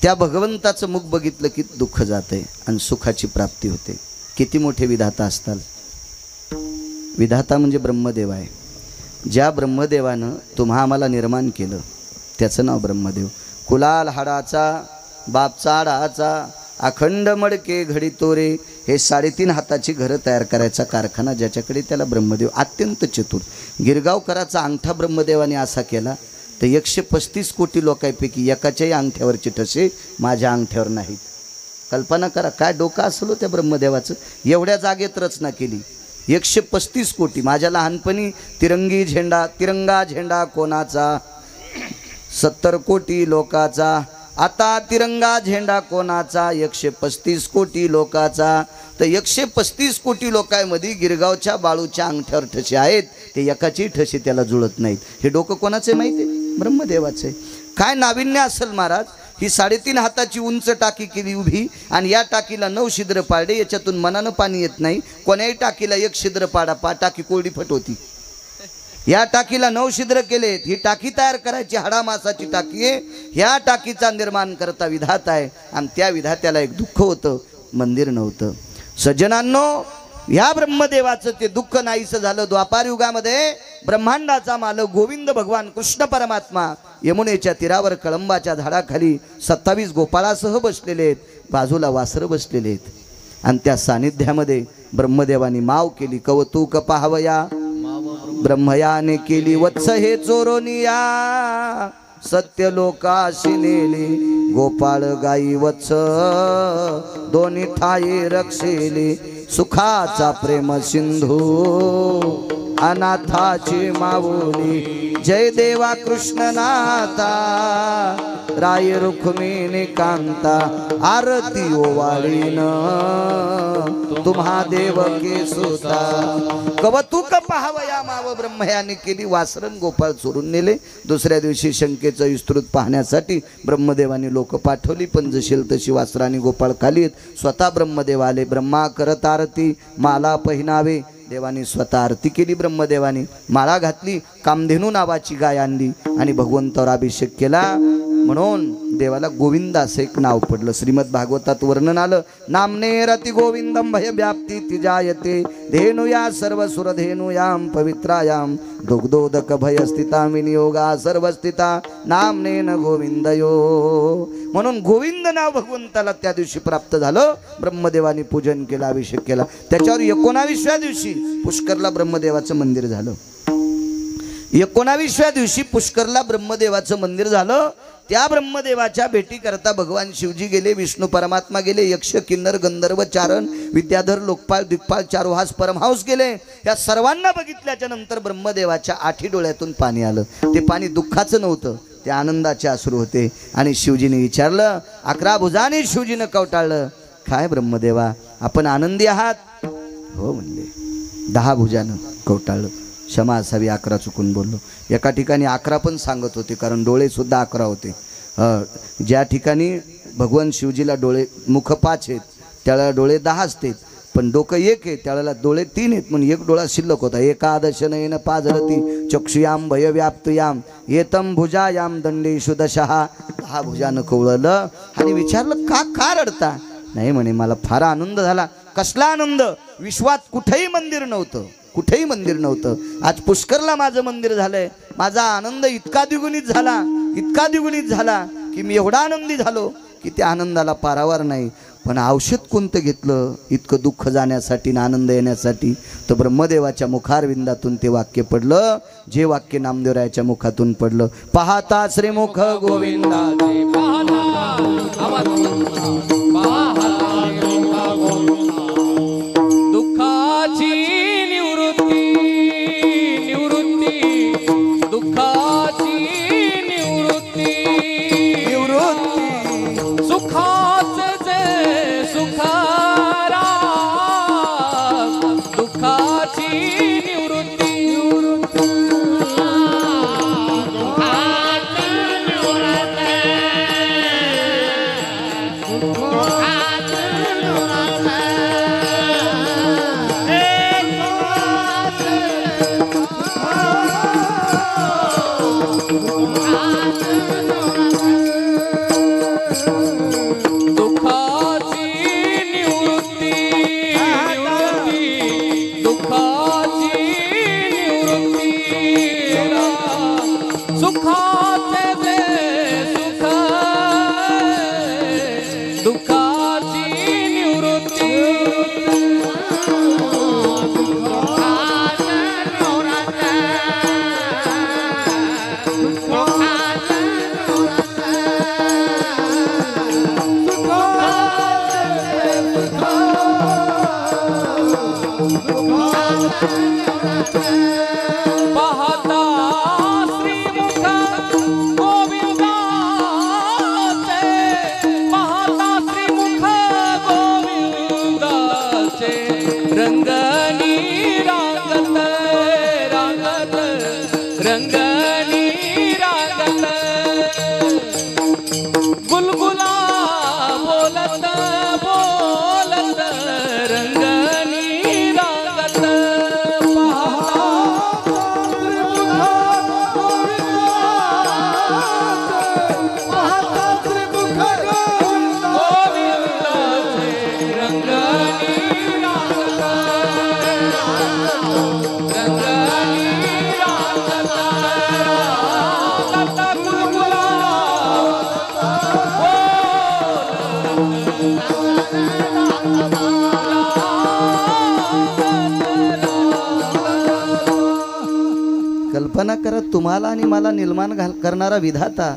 त्या भगवंताचं मुख बघितलं की दुःख जाते आणि सुखाची प्राप्ती होते। किती मोठे विधाता असतात। विधाता म्हणजे ब्रह्मदेव आहे। ज्या ब्रह्मदेवानं तुम्हा आम्हाला निर्माण केलं त्याचं नाव ब्रह्मदेव। कुलाल हाडाचा बाप चाडाचा अखंड मडके घडी तोरे, हे 3.5 हाताची घरं तयार करायचा कारखाना ज्याच्याकडे त्याला ब्रह्मदेव। अत्यंत चतुर। गिरगावकराचा अंगठा ब्रह्मदेवाने असा केला तर 135 कोटी लोकांपैकी एकाच्याही अंगठ्यावरचे ठसे माझ्या अंगठ्यावर नाहीत। कल्पना करा काय डोकं असलो त्या ब्रह्मदेवाचं। एवढ्या जागेत रचना केली 135 कोटी। माझ्या लहानपणी तिरंगा झेंडा कोणाचा, 70 कोटी लोकाचा। आता तिरंगा झेंडा कोणाचा, 135 कोटी लोकाचा। तर 135 कोटी लोकांमध्ये गिरगावच्या बाळूच्या अंगठ्यावर ठसे आहेत, ते एकाची ठसे त्याला जुळत नाहीत। हे डोकं कोणाचे माहिती आहे? ब्रह्मदेवाचे। काय नाविन्य असेल महाराज। ही 3.5 हाताची उंच टाकी केली उभी आणि या टाकीला 9 छिद्र पाडले, याच्यातून मनानं पाणी येत नाही। कोण्याही टाकीला 1 छिद्र पाडा टाकी कोरडी फट होती। या टाकीला 9 छिद्र केलेत। ही टाकी तयार करायची हाडामासाची टाकी आहे। ह्या टाकीचा निर्माण करता विधाता आहे आणि त्या विधात्याला एक दुःख होतं, मंदिर नव्हतं। सज्जनांनो, ह्या ब्रह्मदेवाचं ते दुःख नाहीसं झालं। द्वापार युगामध्ये ब्रह्मांडाचा मालक गोविंद भगवान कृष्ण परमात्मा यमुनेच्या तीरावर कळंबाच्या झाडाखाली 27 गोपाळासह बसलेले आहेत, बाजूला वासरं बसलेले आहेत आणि त्या सानिध्यामध्ये ब्रह्मदेवानी माव केली। कौतुक पाहवया ब्रह्मयाने केली वत्स हे चोरोनिया, सत्य लोकाशी नेले गोपाळ गाई वत्स, दोन्ही ठाई रक्षेले सुखाचा प्रेम सिंधू, अनाथाची माऊली जय देवा कृष्णनाथा, राय रुक्मिणी कांता आरती ओवाळीन तुम्हा देव के सुता। कौतुक पाहावया माव ब्रह्मयाने केली, वासरन गोपाळ चोरून नेले। दुसऱ्या दिवशी शंकेचं विस्तृत पाहण्यासाठी ब्रह्मदेवाने लोक पाठवली, पण जशील तशी वासरानी गोपाळ खालीत। स्वतः ब्रह्मदेव आले। ब्रह्मा करत आरती माला पहिनावे, देवानी स्वतः आरती केली। ब्रह्मदेवानी माळा घातली, कामधेनू नावाची गाय आणली आणि भगवंतावर अभिषेक केला। म्हणून देवाला गोविंद असं एक नाव पडलं। श्रीमद भागवतात वर्णन आलं, नामने रति गोविंदम भय व्याप्ती तिजायते, धेनुया सर्व सुरधेनुयाम पवित्रायाम, दुग्धोदक भय स्थिता विनियोगा सर्वस्थिता, नामनेन गोविंदयो। म्हणून गोविंद नाव भगवंताला त्या दिवशी प्राप्त झालं। ब्रह्मदेवानी पूजन केलं, अभिषेक केला। त्याच्यावर 19व्या दिवशी पुष्करला ब्रह्मदेवाचं मंदिर झालं। 19व्या दिवशी पुष्करला ब्रह्मदेवाचं मंदिर झालं। त्या ब्रह्मदेवाच्या भेटी करता भगवान शिवजी गेले, विष्णू परमात्मा गेले, यक्ष किन्नर गंधर्व चारण विद्याधर लोकपाल दिग्पाल चारोहास परमहंस गेले। या सर्वांना बघितल्याच्या नंतर ब्रह्मदेवाच्या 8 डोळ्यातून पाणी आलं। ते पाणी दुःखाचं नव्हतं, ते आनंदाचे अश्रू होते। आणि शिवजीने विचारलं, 11 भुजाने शिवजीनं कवटाळलं, काय ब्रह्मदेवा आपण आनंदी आहात? हो म्हणले। 10 भुजानं कवटाळलं, क्षमा असावी 11 चुकून बोललो। एका ठिकाणी 11 पण सांगत होते, कारण डोळे सुद्धा 11 होते। ज्या ठिकाणी भगवान शिवजीला डोळे मुख 5 आहेत त्याला डोळे 10 असतात, पण डोकं 1 आहे त्याला डोळे 3 आहेत, म्हणून 1 डोळा शिल्लक होता। एकादश नयन पाजरती चक्षुयाम भय व्याप्तयाम येतम भुजायाम दंडेषु दशहा। 10 भुजानं कवळलं आणि विचारलं, का रडता? नाही म्हणे, मला फार आनंद झाला। कसला आनंद? विश्वात कुठेही मंदिर नव्हतं, कुठेही मंदिर नव्हतं। आज पुष्करला माझं मंदिर झालंय। माझा आनंद इतका द्विगुणित झाला की मी एवढा आनंदी झालो की त्या आनंदाला पारावार नाही। पण औषध कोणतं घेतलं इतकं दुःख जाण्यासाठी आणि आनंद येण्यासाठी? तर ब्रह्मदेवाच्या मुखारविंदातून ते वाक्य पडलं, जे वाक्य नामदेवरायाच्या मुखातून पडलं, पाहता श्रीमुख गोविंदाचे दुःखाची निवृत्ती दुःखाची निवृत्ती सुखाचे जे सुखारा दुःखाची निवृत्ती तुम्हाला आणि मला निर्माण करणारा विधाता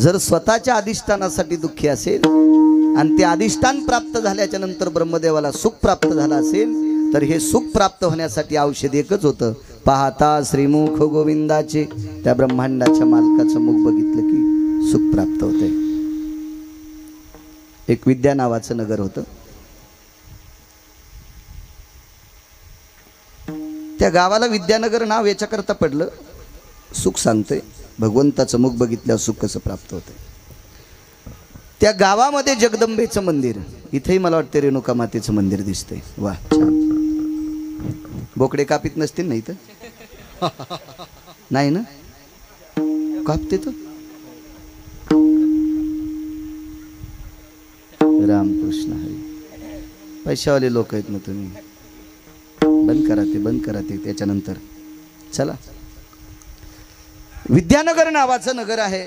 जर स्वतःच्या अधिष्ठानासाठी दुःखी असेल आणि ते अधिष्ठान प्राप्त झाल्याच्या नंतर ब्रह्मदेवाला सुख प्राप्त झालं असेल तर हे सुख प्राप्त होण्यासाठी औषध एकच होतं. पाहता श्रीमुख गोविंदाचे, त्या ब्रह्मांडाच्या मालकाचं मुख बघितलं की सुख प्राप्त होते. एक विद्या नावाचं नगर होतं. त्या गावाला विद्यानगर नाव याच्याकरता पडलं, सुख सांगतंय भगवंताचं मुख बघितल्यावर सुख कसं प्राप्त होतंय. त्या गावामध्ये जगदंबेचं मंदिर, इथेही मला वाटतं रेणुका मातेचं मंदिर दिसतंय. वा छान. बोकडे कापीत नसतील ना इथं? नाही ना, कापते तर. रामकृष्ण हरी. पैशावाले लोक आहेत ना तुम्ही. बंद करा ते त्याच्यानंतर. चला, विद्यानगर नावाचं नगर आहे.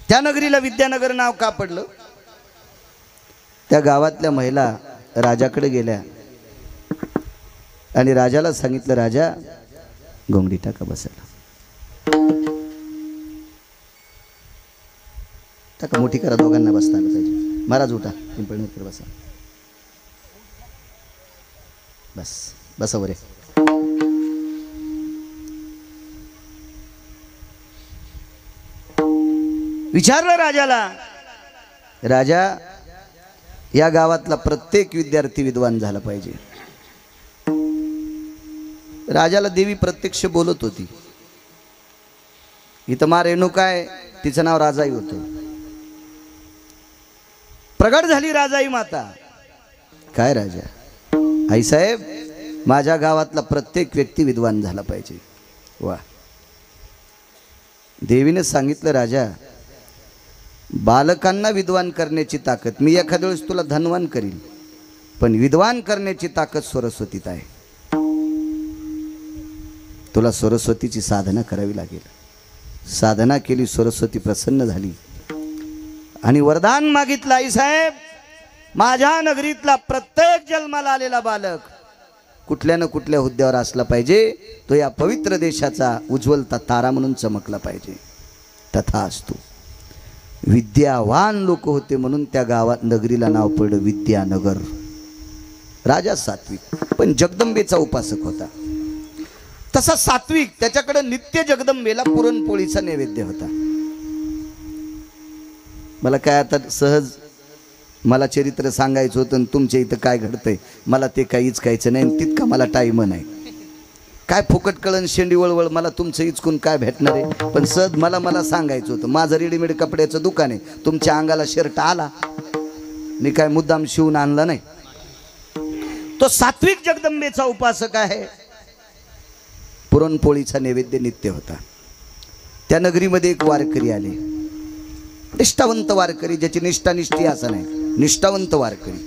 त्या नगरीला विद्यानगर नाव का पडलं? त्या गावातल्या महिला राजाकडे गेल्या आणि राजाला सांगितलं, राजा घोंगडी टाका बसायला. टाका, मोठी करा, दोघांना बसता आलं पाहिजे. महाराज उठा, पिंपळनेरकर बसा. बस बसा बरे. विचारलं राजाला, राजा या गावातला प्रत्येक विद्यार्थी विद्वान झाला पाहिजे. राजाला देवी प्रत्यक्ष बोलत होती. इथं मा रेणुका आहे, तिचं नाव राजाई होतं. प्रगट झाली राजाई माता. काय राजा? आईसाहेब, माझ्या गावातला प्रत्येक व्यक्ती विद्वान झाला पाहिजे. वा. देवीने सांगितलं, राजा बालकांना विद्वान करण्याची ताकद मी एखाद्या वेळेस तुला धनवान करील, पण विद्वान करण्याची ताकद सरस्वतीत आहे. तुला सरस्वतीची साधना करावी लागेल. साधना केली, सरस्वती प्रसन्न झाली आणि वरदान मागितलं, आईसाहेब माझ्या नगरीतला प्रत्येक जन्माला आलेला बालक कुठल्या ना कुठल्या हुद्द्यावर असला पाहिजे, तो या पवित्र देशाचा उज्ज्वलता तारा म्हणून चमकला पाहिजे. तथास्तु. विद्यावान लोक होते म्हणून त्या गावात नगरीला नाव पडलं विद्यानगर. राजा सात्विक पण जगदंबेचा उपासक होता. तसा सात्विक, त्याच्याकडे नित्य जगदंबेला पुरणपोळीचा नैवेद्य होता. मला काय आता सहज मला चरित्र सांगायचं होतं आणि तुमच्या इथं काय घडतंय मला ते काहीच कायचं नाही, तितका मला टाईम नाही. काय फुकट कळण शेंडी वळवळ मला तुमचं इचकून काय भेटणार आहे. पण सहज मला सांगायचं होतं. माझं रेडीमेड कपड्याचं दुकान आहे, तुमच्या अंगाला शर्ट आला, मी काय मुद्दाम शिवून आणला नाही. तो सात्विक जगदंबेचा उपासक आहे. पुरणपोळीचा नैवेद्य नित्य होता. त्या नगरीमध्ये एक वारकरी आले, निष्ठावंत वारकरी, ज्याची निष्ठानिष्ठी असं नाही, निष्ठावंत वारकरी.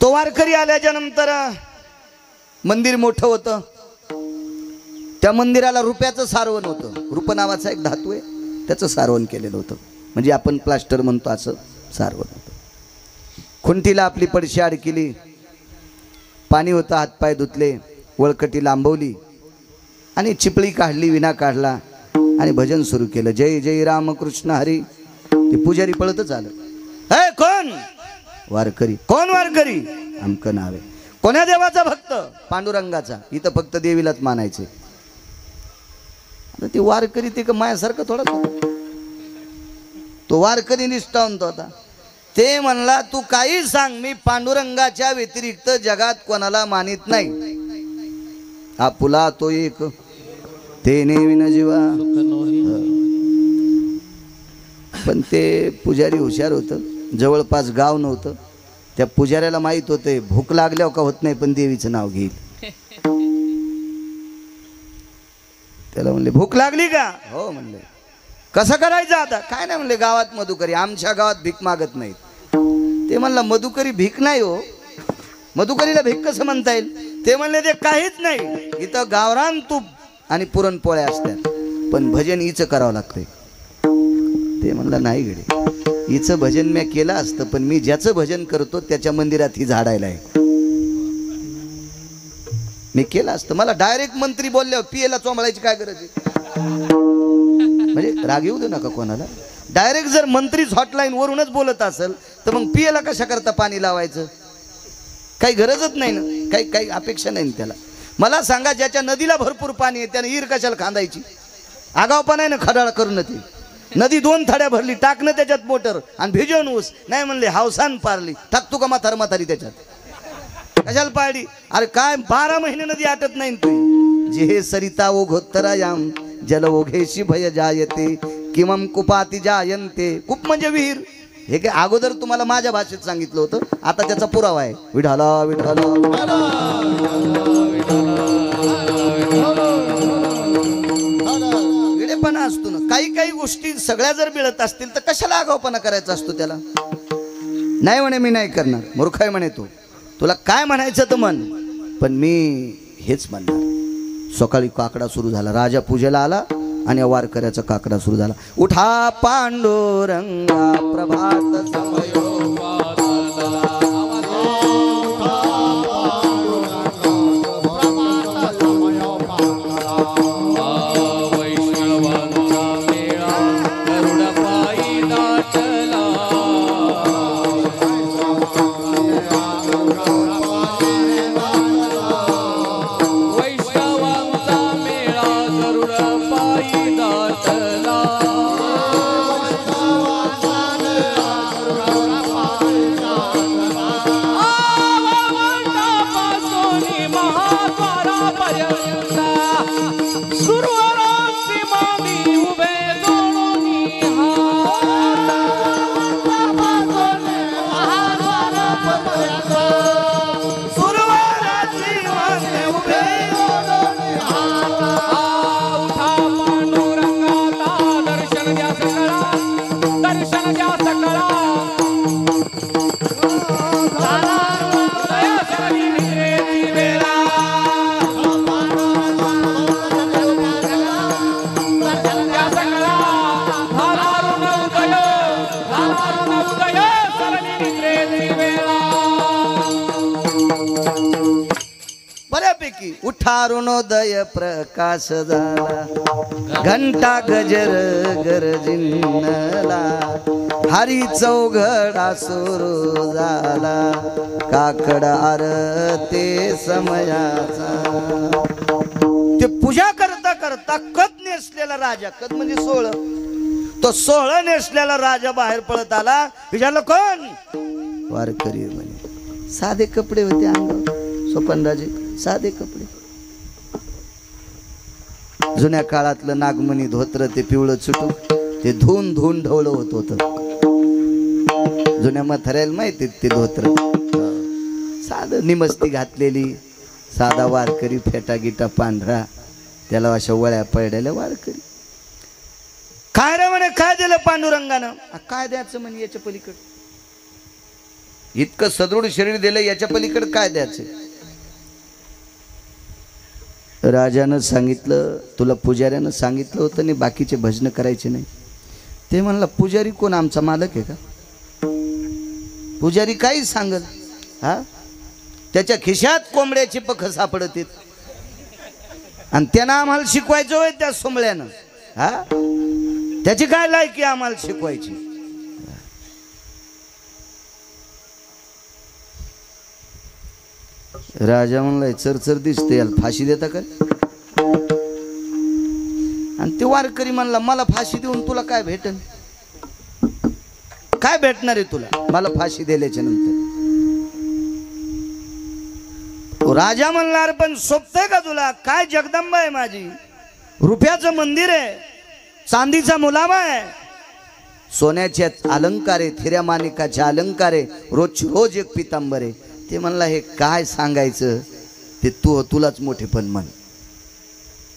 तो वारकरी आल्याच्या नंतर मंदिर मोठं होतं. त्या मंदिराला रुपयाचं सारवण होतं. रुप नावाचा एक धातू आहे, त्याचं सारवण केलेलं होतं. म्हणजे आपण प्लास्टर म्हणतो असं सारवण होतं. खुंटीला आपली पडशी अडकिली, पाणी होतं, हातपाय धुतले, वळकटी लांबवली आणि चिपळी काढली, विना काढला आणि भजन सुरू केलं. जय जय रामकृष्ण हरी. ते पुजारी पळतच आलं. हे कोण? वारकरी. कोण वारकरी? आमकं नाव आहे. कोण्या देवाचा भक्त? पांडुरंगाचा. इथं फक्त देवीलाच मानायचे. आता ते वारकरी ते का मायासारखं थोडाच होता. तो वारकरी निष्ठावंत होता. ते म्हणला, तू काही सांग, मी पांडुरंगाच्या व्यतिरिक्त जगात कोणाला मानित नाही. आपुला तो एक, ते नेविन जीवा. पण ते पुजारी हुशार होतं. जवळपास गाव नव्हतं. त्या पुजाऱ्याला माहित होते भूक लागल्यावर का होत नाही, पण देवीचं नाव घेईल. त्याला म्हणले, भूक लागली का? हो म्हणले. कसं करायचं आता? काय नाही म्हणले, गावात मधुकरी, आमच्या गावात भीक मागत नाहीत. ते म्हणलं, मधुकरी भीक नाही हो, मधुकरीला भीक कसं म्हणता येईल? ते म्हणले, ते काहीच नाही, इथं गावरान तूप आणि पुरणपोळ्या असतात, पण भजन हिचं करावं लागतंय. ते म्हणलं, नाही गडे, हिचं भजन मी केलं असतं, पण मी ज्याचं भजन करतो त्याच्या मंदिरात ही झाडायला आहे. मी केलं असतं. मला डायरेक्ट मंत्री बोलल्यावर पियला चोंबळायची काय गरज आहे? म्हणजे राग येऊ दे नका कोणाला. डायरेक्ट जर मंत्रीच हॉटलाईन वरूनच बोलत असेल तर मग पियला कशा करता पाणी लावायचं? काही गरजच नाही ना, काही अपेक्षा नाही त्याला. मला सांगा, ज्याच्या नदीला भरपूर पाणी आहे त्याने ईर कशाला खांदायची? आगावपणा आहे ना खडाळ करून. ती नदी 2 थाड्या भरली, टाकणं त्याच्यात मोटर आणि भिजवून ऊस. नाही म्हणले हावसान पारली, टाकतो का म्हातारी त्याच्यात? कशाला पाळली? अरे काय 12 महिने नदी आटत नाही तू. जे हे सरिता ओघोत्तरायाम जल ओघेशी भय जायते किमम कुपाती जायंते. कूप म्हणजे विहीर. हे काय अगोदर तुम्हाला माझ्या भाषेत सांगितलं होतं, आता त्याचा पुरावा आहे. विठाला विठाला वेडेपणा असतो ना. काही गोष्टी सगळ्या जर मिळत असतील तर कशाला आगावपणा करायचा असतो त्याला? नाही म्हणे मी नाही करणार, मूर्ख आहे म्हणे तो. तुला काय म्हणायचं तर म्हण, पण मी हेच म्हणणार. सकाळी काकडा सुरू झाला, राजा पूजेला आला आणि वारकऱ्याचा काकडा सुरू झाला. उठा पांडुरंगा प्रभात समयो बऱ्यापैकी. उठा अरुणोदय प्रकाश झाला, घंटा गजर गरजिनला, हरी चौघडा सुरू झाला, काकडा आरते समयाचा. ते पूजा करता करता कद नेसलेला राजा, कद म्हणजे 16, तो 16 नेसलेला राजा बाहेर पळत आला. विचारलं कोण? वारकरी म्हणे. साधे कपडे होते अंगावर, सोपनराजे साधे कपडे. जुन्या काळातलं नागमणी धोत्र ते पिवळं चुटू ते धुवून ढवळं होत होतं. जुन्या म्हाताऱ्याला माहिती ते धोत्र. साधं निमस्ती घातलेली, साधा वारकरी, फेटा गिटा पांढरा, त्याला अशा वळ्या पडलेल्या वारकरी. काय रे म्हणे, काय दिलं पांडुरंगानं? काय द्यायचं म्हणे याच्या पलीकडे? इतकं सदृढ शरीर दिलं, याच्या पलीकडे काय द्यायचं? राजानं सांगितलं, तुला पुजाऱ्यानं सांगितलं होतं आणि बाकीचे भजन करायचे नाही. ते म्हणला, पुजारी कोण? आमचा मालक आहे का? पुजारी काही सांगल. हा, त्याच्या खिशात कोंबड्याची पख सापडत आणि त्यानं आम्हाला शिकवायचं होय त्या सोमळ्यानं. हा, त्याची काय लायकी आम्हाला शिकवायची? राजा म्हणलाय, चरचर दिसते, याला फाशी देता का? आणि ते वारकरी म्हणला, मला फाशी देऊन तुला काय भेटन? काय भेटणार आहे तुला मला फाशी दिल्याच्या नंतर? राजा म्हणणार, पण सोपतंय का तुला? काय जगदंबा आहे माझी, रुपयाचं मंदिर आहे, चांदीचा मुलामा आहे, सोन्याचे अलंकार आहे, हिऱ्या माणिकाचे अलंकार आहे, रोज एक पितांबर आहे. ते म्हणला, हे काय सांगायचं ते तुलाच मोठेपण म्हण.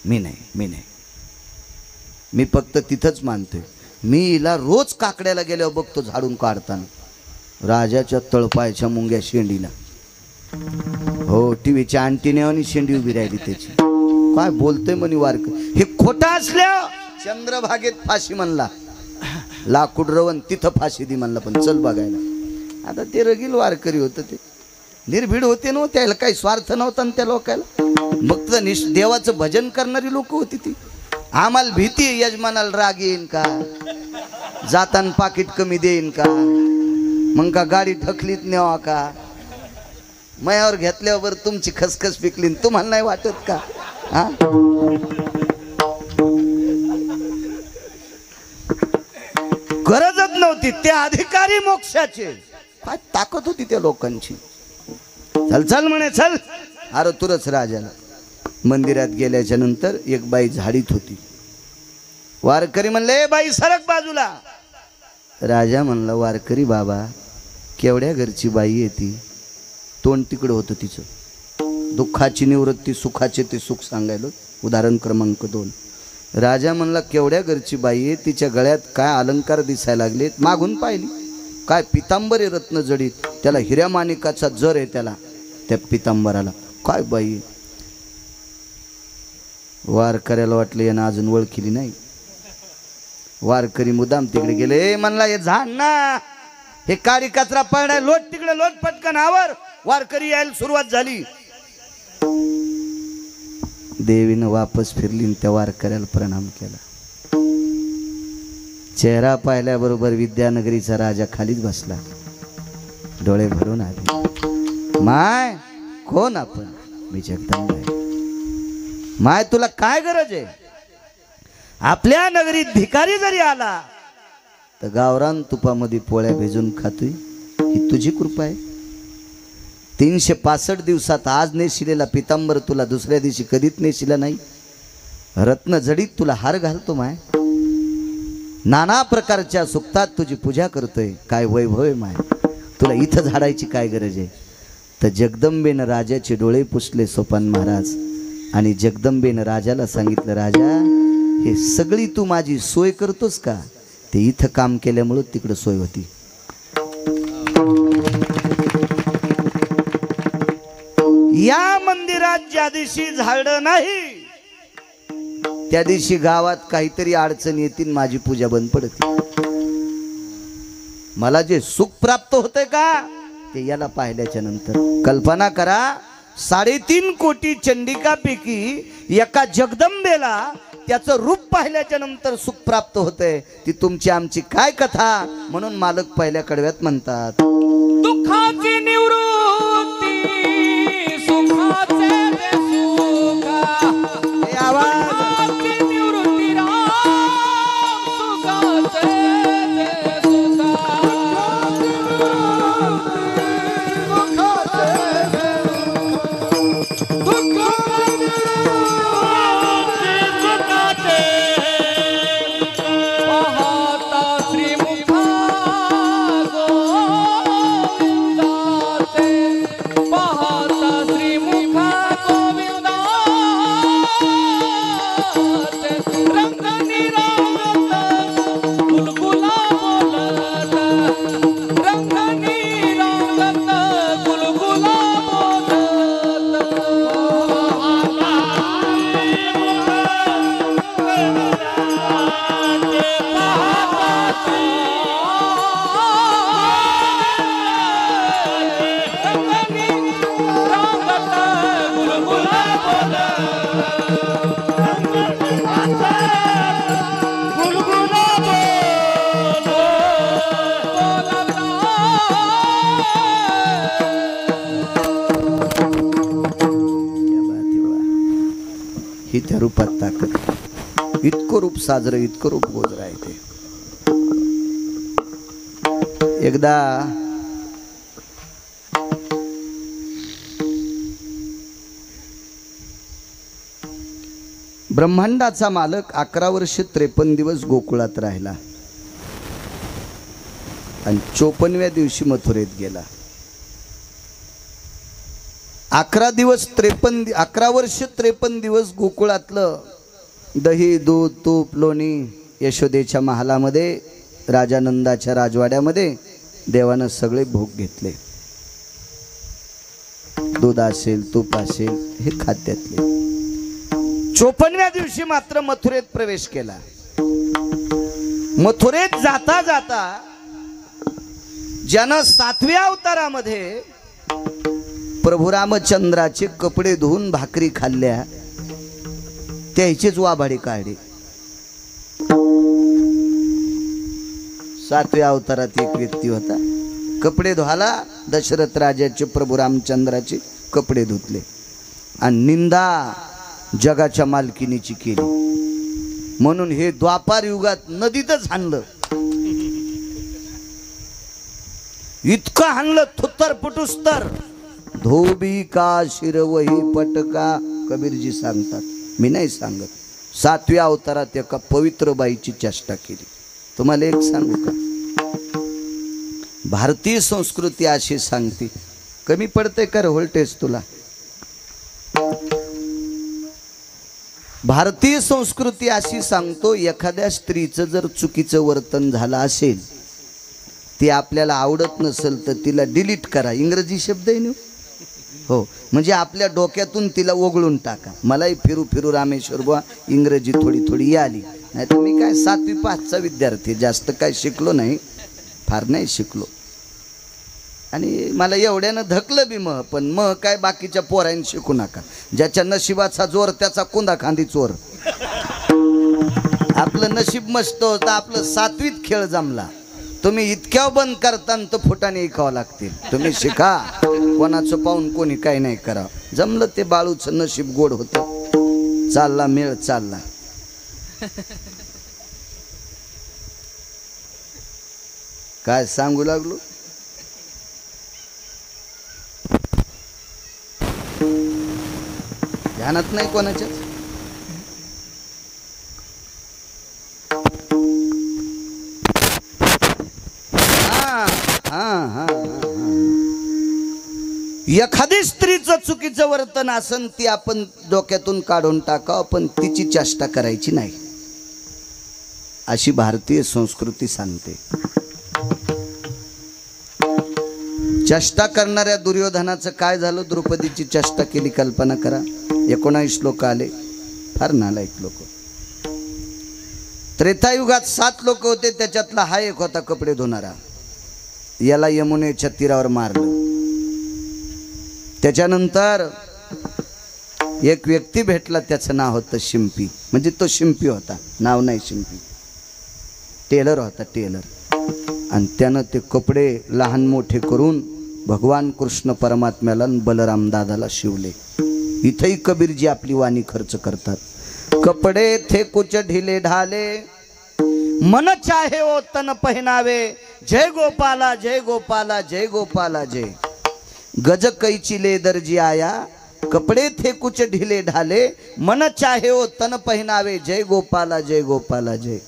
मी नाही, मी फक्त तिथंच मानतोय. मी हिला रोज काकड्याला गेल्यावर बघतो झाडून काढताना राजाच्या तळपायच्या मुंग्या शेंडीला. हो, टीव्हीच्या अंटीने शेंडी उभी राहिली त्याची. काय बोलतोय म्हणे वारक, हे खोटं असल्या चंद्रभागेत फाशी म्हणला, लाकूड रवण तिथं फाशी दी म्हणला. पण चल बघायला. आता ते रगील वारकरी होतं, ते निर्भीड होते ना, त्याला काही स्वार्थ नव्हता ना त्या लोकायला. मग तर देवाचं भजन करणारी लोक होती ती. आम्हाला भीती आहे, यजमानाला राग येईन का, जाताना पाकिट कमी देईन का, मग का गाडी ढकलीत नेवा का, मयावर घेतल्यावर तुमची खसखस पिकली तुम्हाला नाही वाटत का? हा, गरजच नव्हती. ते अधिकारी मोक्षाचे काय ताकद होती त्या लोकांची. चल चल म्हणे चल. अरे तुरच राजाला मंदिरात गेल्याच्या नंतर एक बाई झाडीत होती. वारकरी म्हणले बाई सरक बाजूला. राजा म्हणला वारकरी बाबा केवढ्या घरची बाई आहे ती. तोंड तिकडं होतं तिचं. दुःखाची निवृत्ती सुखाचे ते सुख सांगायला. उदाहरण क्रमांक 2. राजा म्हणला केवढ्या घरची बाई आहे, तिच्या गळ्यात काय अलंकार दिसायला लागलेत. मागून पाहिली काय पितांबर आहे रत्न जडीत, त्याला हिऱ्या माणिकाचा जर आहे त्याला त्या पितांबराला. काय बाई. वारकऱ्याला वाटलं यानं अजून ओळखली नाही. वारकरी मुदाम तिकडे गेले. म्हणला हे झाड ना, हे काळी कचरा पडाय, लोट तिकडे लोट पटकन आवर. वारकरी यायला सुरुवात झाली. देवीनं वापस फिरली त्या वारकऱ्याला प्रणाम केला. चेहरा पाहिल्याबरोबर विद्यानगरीचा राजा खालीच बसला. डोळे भरून आले. माय कोण आपण? मी जगदंबा आहे. माय तुला काय गरज आहे? आपल्या नगरीत भिकारी जरी आला तर गावरान तुपामध्ये पोळ्या भेजून खातोय, ही तुझी कृपा आहे. 365 दिवसात आज नेशिलेला पितांबर तुला दुसऱ्या दिवशी कधीच नेशिला नाही. रत्न जडीत तुला हार घालतो माय. नाना प्रकारच्या सुक्तात तुझी पूजा करतोय. काय वैभव आहे माय. तुला इथं झाडायची काय गरज आहे? तर जगदंबेनं राजाचे डोळे पुसले सोपान महाराज. आणि जगदंबेनं राजाला सांगितलं राजा हे सगळी तू माझी सोय करतोस का? ते इथं काम केल्यामुळं तिकडं सोय होती. या मंदिरात ज्या दिवशी झाडं नाही त्या दिवशी गावात काहीतरी अडचण येतील, माझी पूजा बंद पडते. मला जे सुख प्राप्त होते का ते याला पाहिल्याच्या नंतर. कल्पना करा 3.5 कोटी चंडिकापैकी एका जगदंबेला त्याचं रूप पाहिल्याच्या नंतर सुख प्राप्त होते. ती तुमची आमची काय कथा. म्हणून मालक पहिल्या कडव्यात म्हणतात दुःखाची निवृत्ती सुखाचे ते सुखा. हे आवाज दुःखाची निवृत्ती राम सुखाचे ते सुखा. पाहता श्रीमुखा गोविंदाचे, पाहता श्रीमुखा गोविंदाचे. रंग निरागत गुलगुला बोलत, रंग निरागत गुलगुला ही त्या रूपात ताकद. इतकं रूप साजरं, इतकं रूप गोजर आहे ते. एकदा ब्रह्मांडाचा मालक 11 वर्ष 53 दिवस गोकुळात राहिला आणि 54व्या दिवशी मथुरेत गेला. 11 वर्ष 53 दिवस गोकुळातलं दही दूध तूप लोणी यशोदेच्या महालामध्ये राजानंदाच्या राजवाड्यामध्ये देवानं सगळे भोग घेतले. दूध असेल तूप असेल हे खाद्यातले. 54व्या दिवशी मात्र मथुरेत प्रवेश केला. मथुरेत जाता जाता ज्यानं 7व्या अवतारामध्ये प्रभू रामचंद्राचे कपडे धुवून भाकरी खाल्ल्या, त्याचेच वाभाडे काढले. 7व्या अवतारात एक व्यक्ती होता, कपडे धुवाला दशरथ राजाचे प्रभू रामचंद्राचे कपडे धुतले आणि निंदा जगाच्या मालकीनीची केली. म्हणून हे द्वापार युगात नदीतच हाणलं, इतकं हाणलं थुत्तर पुटुस्तर. धोबी का शिरवही पटका, कबीरजी सांगतात, मी नाही सांगत. 7व्या अवतारात एका पवित्र बाईची चेष्टा केली. तुम्हाला एक सांगू का, भारतीय संस्कृती अशी सांगते, कमी पडते कर व्होल्टेज तुला. भारतीय संस्कृती अशी सांगतो, एखाद्या स्त्रीचं जर चुकीचं वर्तन झालं असेल, ती आपल्याला आवडत नसेल तर तिला डिलीट करा. इंग्रजी शब्द आहे ना हो, म्हणजे आपल्या डोक्यातून तिला वगळून टाका. मलाही फिरू फिरू रामेश्वर बुवा इंग्रजी थोडी थोडी आली, नाही तर मी काय 7वी 5चा विद्यार्थी, जास्त काय शिकलो नाही, फार नाही शिकलो. आणि मला एवढ्यानं धकलं बी मग, पण मग काय बाकीच्या पोरांनी शिकू नका. ज्याच्या नशिबाचा जोर त्याचा कुंदा खांदी चोर. आपलं नशीब मस्त होतं, आपलं 7वीत खेळ जमला. तुम्ही इतक्या बंद करताना तर फुटाने ऐकावं लागतील. तुम्ही शिका, कोणाचं पाहून कोणी काही नाही करा. जमलं ते बाळूचं नशीब गोड होतं, चालला मेळ चालला. काय सांगू लागलो, ध्यानात नाही कोणाच्या. एखादी स्त्रीचं चुकीचं वर्तन असन ती आपण डोक्यातून काढून टाकावं, पण तिची चेष्टा करायची नाही, अशी भारतीय संस्कृती सांगते. चेष्टा करणाऱ्या दुर्योधनाचं काय झालं, द्रौपदीची चेष्टा केली, कल्पना करा. 19 लोक आले, फार नालायक लोक. त्रेतायुगात 7 लोक होते, त्याच्यातला हा एक होता कपडे धुणारा. याला यमुनेच्या तीरावर मारलं. त्याच्यानंतर एक व्यक्ती भेटला, त्याचं नाव होतं शिंपी. म्हणजे तो शिंपी होता, नाव नाही शिंपी, टेलर होता, टेलर. आणि त्यानं ते कपडे लहान मोठे करून भगवान कृष्ण परमात्म्याला बलराम दादाला शिवले. इथंही कबीरजी आपली वाणी खर्च करतात. कपडे थे कुछ ढिले ढाले, मन चाहे ओ तन पहनावे, जय गोपाला जय गोपाला जय गोपाला जय. गज कैची ले दर्जी आया, कपडे थे कुछ ढिले ढाले, मन चाहे ओ तन पहनावे, जय गोपाला जय गोपाला जय.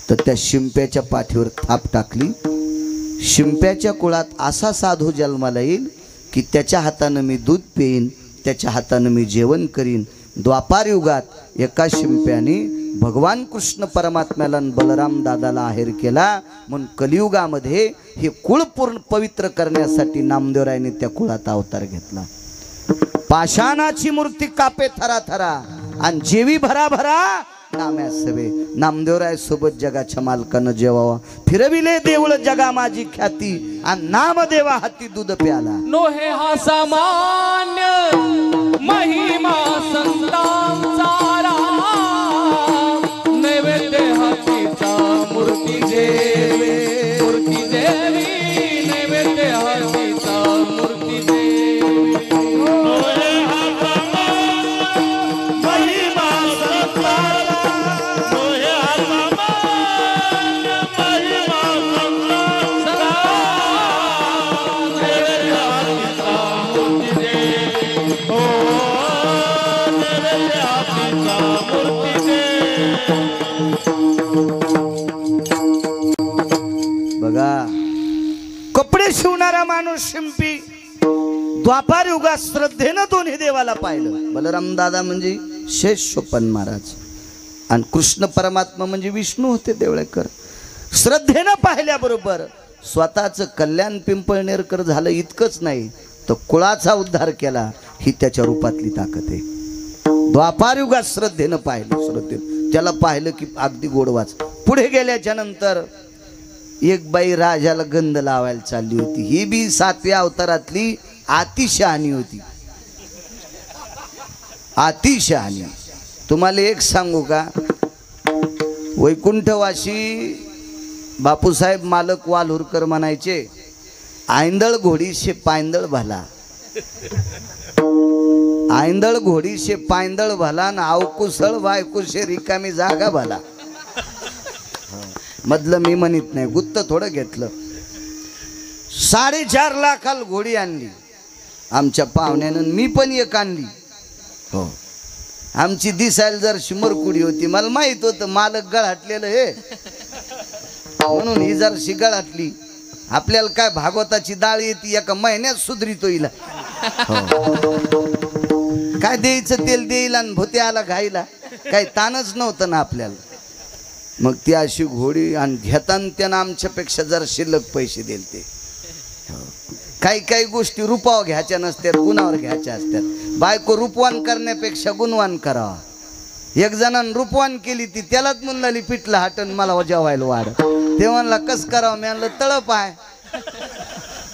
तर त्या शिंप्याच्या पाठीवर थाप टाकली. शिंप्याच्या कुळात असा साधू जन्माला येईल की त्याच्या हातानं मी दूध पेईन, त्याच्या हातानं मी जेवण करीन. द्वापार युगात एका शिंप्याने भगवान कृष्ण परमात्म्याला बलराम दादाला आहेर केला. म्हणून कलियुगामध्ये हे कुळ पूर्ण पवित्र करण्यासाठी नामदेवरायने त्या कुळात अवतार घेतला. पाषाणाची मूर्ती कापे थरा थरा आणि जेवी भरा भरा नाम्या सवे. नामदेवराय सोबत जगाच्या मालकानं जेवावा. फिरविले देऊळ जगा माझी ख्याती आणि नामदेवा हाती दूध प्याला. नोहे हा सामान्य महिमा संतांचा राम, नैवेद्य हातीचा मूर्ती देवी, मूर्ती देवी, नैवेद्य हातीचा मूर्ती देवी. नोहे हा सामान्य महिमा संतांचा, नोहे हा सामान्य महिमा संतांचा, नैवेद्य हातीचा मूर्ती देवी. हो नैवेद्य हातीचा मूर्ती देवी. बघा, कपडे शिवणारा माणूस शिंपी द्वापार युगात श्रद्धेनं दोन्ही देवाला पाहिलं. बलराम दादा म्हणजे शेष सोपन महाराज आणि कृष्ण परमात्मा म्हणजे विष्णू होते देवळेकर. श्रद्धेनं पाहिल्याबरोबर स्वतःचं कल्याण पिंपळनेरकर झालं इतकंच नाही, तर कुळाचा उद्धार केला, ही त्याच्या रूपातली ताकद आहे. द्वापार युगात श्रद्धेनं पाहिलं, श्रद्धेनं त्याला पाहिलं की अगदी गोडवाच. पुढे गेल्याच्या नंतर एक बाई राजाला गंध लावायला चालली होती. ही बी 7व्या अवतारातली अतिशहाणी होती, अतिशहाणी. तुम्हाला एक सांगू का, वैकुंठवासी बापूसाहेब मालक वालुरकर म्हणायचे, आयंदळ घोडी शे पायंदळ भला, आयंदळ घोडी शे पायंदळ भला ना अवकुसळ बायकुशे रिकामी जागा भला. मधलं मी म्हणत नाही, गुत्त थोडं घेतलं. 4.5 लाखाला घोडी आणली आमच्या पाहुण्यानं, मी पण एक आणली. हो, आमची दिसायला जर शिमरकुडी होती, मला माहित होतं मालक गळाटलेलं हे, म्हणून ही जर शिगळाटली. आपल्याला काय भागवताची डाळ येते, एका महिन्यात सुधरितो हिला. काय द्यायचं तेल देईल आणि भोते आला घाईला, काही ताणच नव्हतं ना आपल्याला. मग ती अशी घोडी आणि घेताना त्यानं आमच्यापेक्षा जरा शिल्लक पैसे दिले ते. काही काही गोष्टी रूपावर घ्यायच्या नसतात, गुणावर घ्यायच्या असतात. बायको रूपवान करण्यापेक्षा गुणवान करावा. एक जणांनी रूपवान केली, ती त्यालाच म्हणली पिठलं हाटन मला जेवायला वाढ. ते म्हणला कस करावं, मी म्हणलं तळप आहे.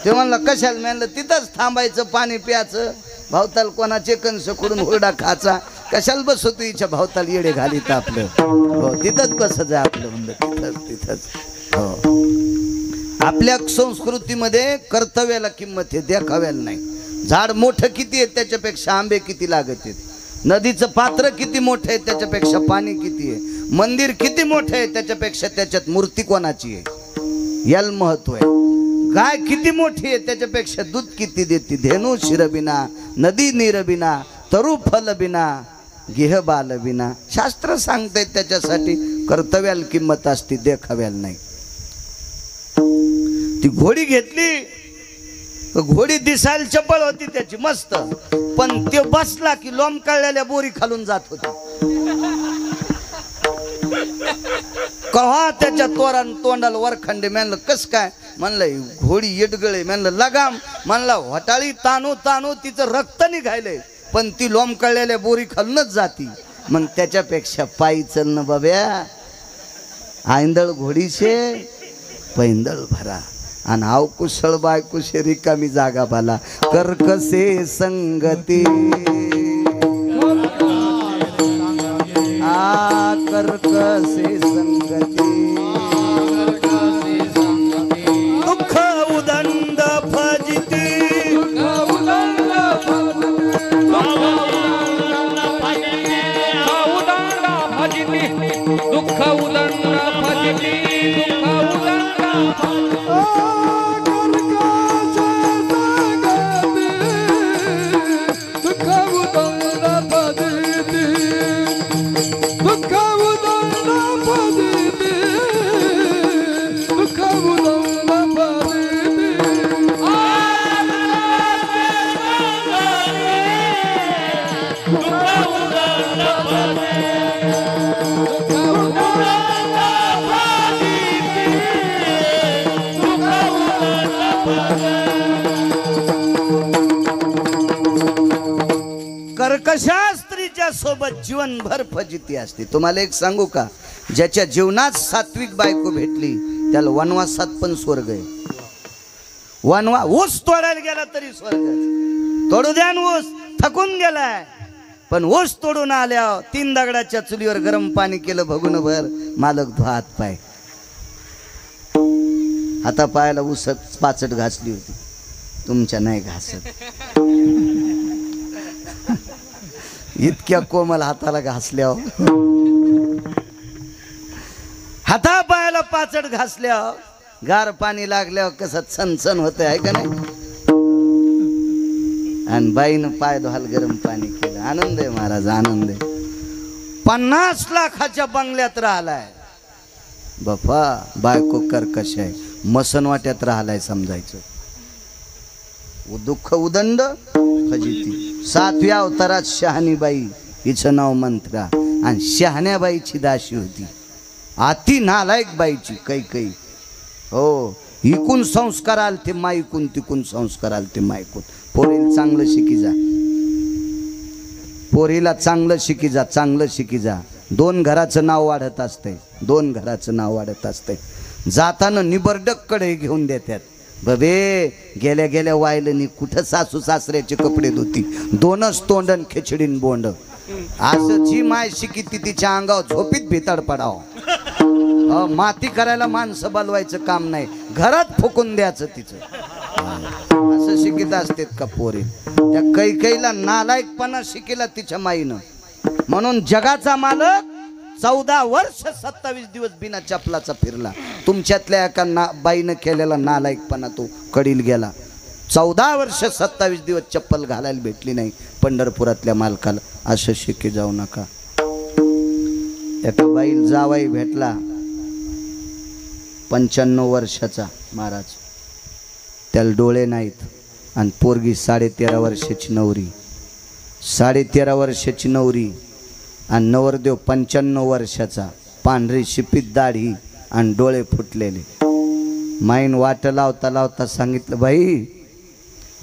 ते म्हणला कशाला, मी म्हणलं तिथंच थांबायचं, पाणी प्यायचं, भावताल कोणाचे कंस कडून हुरडा खायचा, कशाला बसवतो हिच्या भावताल येडे घालीत आपलं. हो, तिथंच बसत आहे आपलं, म्हणलं तिथंच तिथंच. हो, आपल्या संस्कृतीमध्ये कर्तव्याला किंमत आहे, देखाव्याला नाही. झाड मोठं किती आहे त्याच्यापेक्षा आंबे किती लागत आहेत. नदीचं पात्र किती मोठं आहे त्याच्यापेक्षा पाणी किती आहे. मंदिर किती मोठं आहे त्याच्यापेक्षा त्याच्यात मूर्ती कोणाची आहे याला महत्व आहे. गाय किती मोठी आहे त्याच्यापेक्षा दूध किती देते. धेनू शिरबिना, नदी नीरबिना, तरु फलबिना, गेह बालबिना. शास्त्र सांगताय त्याच्यासाठी कर्तव्याला किंमत असते, देखाव्याला नाही. ती घोडी घेतली, घोडी दिसायला चपळ होती त्याची मस्त, पण ते बसला की लोंबकळलेल्या बोरी खालून जात होती. कव्हा त्याच्या तोंडाला वरखंडे. म्हणलं कस काय, म्हणलं घोडी येडगळे. म्हणलं लगाम, म्हणला होटाळी ताणू ताणू तिचं रक्त निघायलंय, पण ती लोंबकळलेल्या बोरी खालूनच जाती. मग त्याच्यापेक्षा पायी चलणं बाब्या. आयंदळ घोडीशे पैंदळ भरा आणि अवकुशळ बायकुशे रिकामी जागा भाला. कर्कसे संगती कर्कसे संगती, दुःख उदंड फजिती, दुःख उदंड फजिती, कर्कशा स्त्रीच्या सोबत जीवनभर फजिती असते. तुम्हाला एक सांगू का, ज्याच्या जीवनात सात्विक बायको भेटली त्याला वनवासात पण स्वर्ग आहे. ऊस तोडायला गेला तरी स्वर्ग. तोडू द्या ऊस, थकून गेलाय, पण ऊस तोडून आल्या 3 दगडाच्या चुलीवर गरम पाणी केलं भगुन भर. मालक धुवा हात पाय. हाता पायाला ऊसच पाचट घासली होती, तुमच्या नाही घासत. इतक्या कोमल हाताला घासल्या, हाता पायाला पाचट घासल्या, गार पाणी लागल्यावर कसं छनछन होत आहे का नाही. आणि बाईनं पाय धुवायला गरम पाणी केलं. आनंद आहे महाराज, आनंद आहे. 50 लाखाच्या बंगल्यात राहिलाय बापा, बायको कर्कश आहे, मसनवाट्यात राहिलाय समजायचं. दुःख उदंड फजिती. 7व्या अवतारात शहाणीबाई हिचं नाव मंत्रा, आणि शहाण्याबाईची दाशी होती, अति नालायक बाईची काही. हो, इकून संस्कार आले ते माईकून, तिकून संस्कार आले ते माईकून. पोरीला चांगलं शिकी जा, पोरीला चांगलं शिकी जा, चांगलं शिकी जा. 2 घराचं नाव वाढत असतंय, 2 घराचं नाव वाढत असतंय. जाताना निबर्डक कडे घेऊन देतात, बबे गेल्या गेल्या वायलनी कुठं सासू सासऱ्याचे कपडे धुती, दोनच तोंडन खिचडीन बोंड. असं जी माय शिकिती तिच्या अंगावर झोपीत भिताड पडाव. माती करायला माणसं बोलवायचं काम नाही, घरात फुकून द्यायचं तिचं. असं शिकित असतेत का पोरी. त्या कैकेयीला नालायकपणा शिकेला तिच्या माईनं. म्हणून जगाचा मालक 14 वर्ष 27 दिवस बिना चपलाचा फिरला. तुमच्यातल्या एका बाईनं केलेला नालायकपणा तो कडील गेला. 14 वर्ष 27 दिवस चप्पल घालायला भेटली नाही पंढरपुरातल्या मालकाला. असं शिके जाऊ नका. एका बाईल जावाई भेटला 95 वर्षाचा महाराज. त्याला डोळे नाहीत आणि पोरगी 13.5 वर्षाची नवरी. 13.5 वर्षाची नवरी आणि नवरदेव 95 वर्षाचा, पांढरी शिपीत दाढी आणि डोळे फुटलेले. माईन वाट लावता लावता सांगितलं, बाई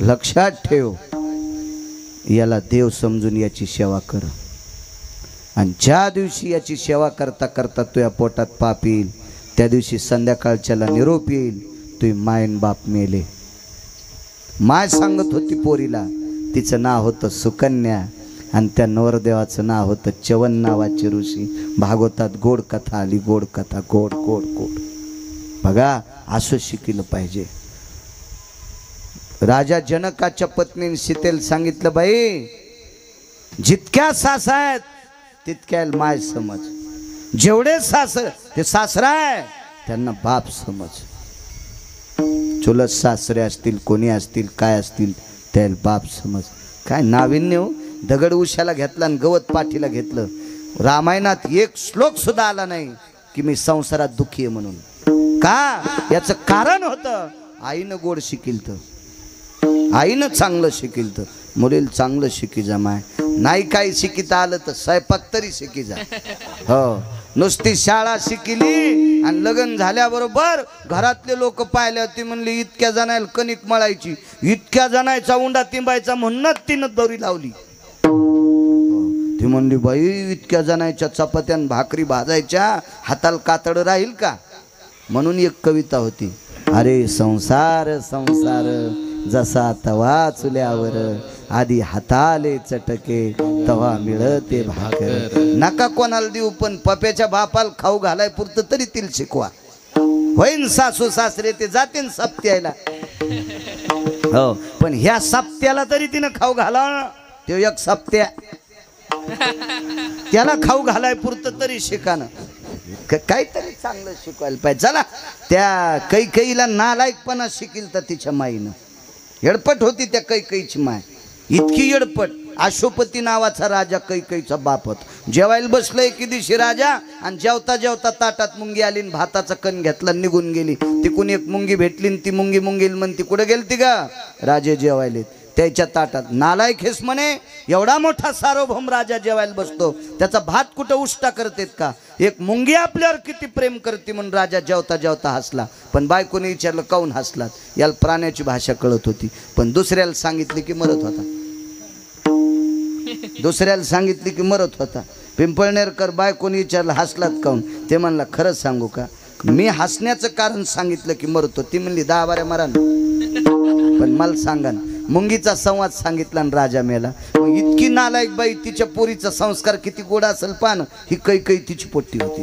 लक्षात ठेव, याला देव समजून याची सेवा कर. आणि ज्या दिवशी याची सेवा करता करता तुझ्या पोटात पाप येईल त्या दिवशी संध्याकाळच्याला निरोप येईल तुझी मायन बाप मेले. माय सांगत होती पोरीला, तिचं नाव होतं सुकन्या आणि त्या नवरदेवाचं नाव होतं चवन नावाचे ऋषी. भागवतात गोड कथा आली, गोड कथा, गोड गोड गोड. बघा असं शिकलं पाहिजे. राजा जनकाच्या पत्नीने सीतेला सांगितलं, बाई जितक्या सासा आहेत तितक्या माय समज. जेवढे सासर ते सासरा आहे त्यांना बाप समज. चुलत सासरे असतील, कोणी असतील, काय असतील, त्याला बाप समज. काय नाविन्य हो. दगड उशाला घेतला आणि गवत पाठीला घेतलं. रामायणात एक श्लोक सुद्धा आला नाही की मी संसारात दुःखी आहे म्हणून. का? याचं कारण होतं आईनं गोड शिकिल तर, आईनं चांगलं शिकिल तर. मुलीला चांगलं शिकी जा माय. नाही काही शिकिता आलं तर स्वयंपाक तरी शिकी जा. हो, नुसती शाळा शिकली आणि लग्न झाल्याबरोबर घरातले लोक पाहिले होते, म्हणले इतक्या जणायला कणिक मळायची, इतक्या जणायचा उंडा तिंबायचा म्हणूनच तिनं दोरी लावली. ती म्हणली, बाई इतक्या जणांच्या चपात्यान भाकरी भाजायच्या, हाताला कातड राहील का? म्हणून एक कविता होती, अरे संसार संसार जसा तवा चुल्यावर, आधी हाताले चटके तवा मिळते भाकर. नका कोणाला देऊ, पण पप्याच्या बापाला खाऊ घालाय पुरतं तरी तिला शिकवा. होईन सासू सासरे ते जातीन सप्त्याला. हो, पण ह्या सप्त्याला तरी तिनं खाऊ घाला. तो एक सप्त्या, त्याला खाऊ घालाय पुरतं तरी शिकानं. काहीतरी चांगलं शिकवायला पाहिजे. चला, त्या कैकेयीला नालायकपणा शिकील तर तिच्या माईनं. येडपट होती त्या कैकेयीची माय, इतकी येडपट. अशोपती नावाचा राजा कैकेयीचा बाप होता. जेवायला बसलं एके दिवशी राजा, आणि जेवता जेवता ताटात मुंगी आली, भाताचा कण घेतला, निघून गेली. तिकून एक मुंगी भेटली, ती मुंगी मुंगील म्हणती, कुठे गेलती का? राजे जेवायले त्याच्या ताटात. नालायक हेस म्हणे, एवढा मोठा सार्वभौम राजा जेवायला बसतो, त्याचा भात कुठं उष्टा करतेत का? एक मुंगी आपल्यावर किती प्रेम करते म्हणून राजा जेवता जेवता हसला. पण बायकोने विचारलं, काऊन हसलात? याला प्राण्याची भाषा कळत होती, पण दुसऱ्याला सांगितली की मरत होता. दुसऱ्याला सांगितली की मरत होता. पिंपळनेरकर बायकोने विचारलं, हसलात काऊन? ते म्हणला, खरंच सांगू का, मी हसण्याचं कारण सांगितलं की मरतो. ती म्हणली, 10 बाऱ्या मरा ना, पण मला सांगा ना. मुंगीचा संवाद सांगितला आणि राजा मेला. मग इतकी नालायक बाई, तिच्या पोरीचा संस्कार किती गोड असेल पान. ही कैकेयी तिची पोट्टी होती.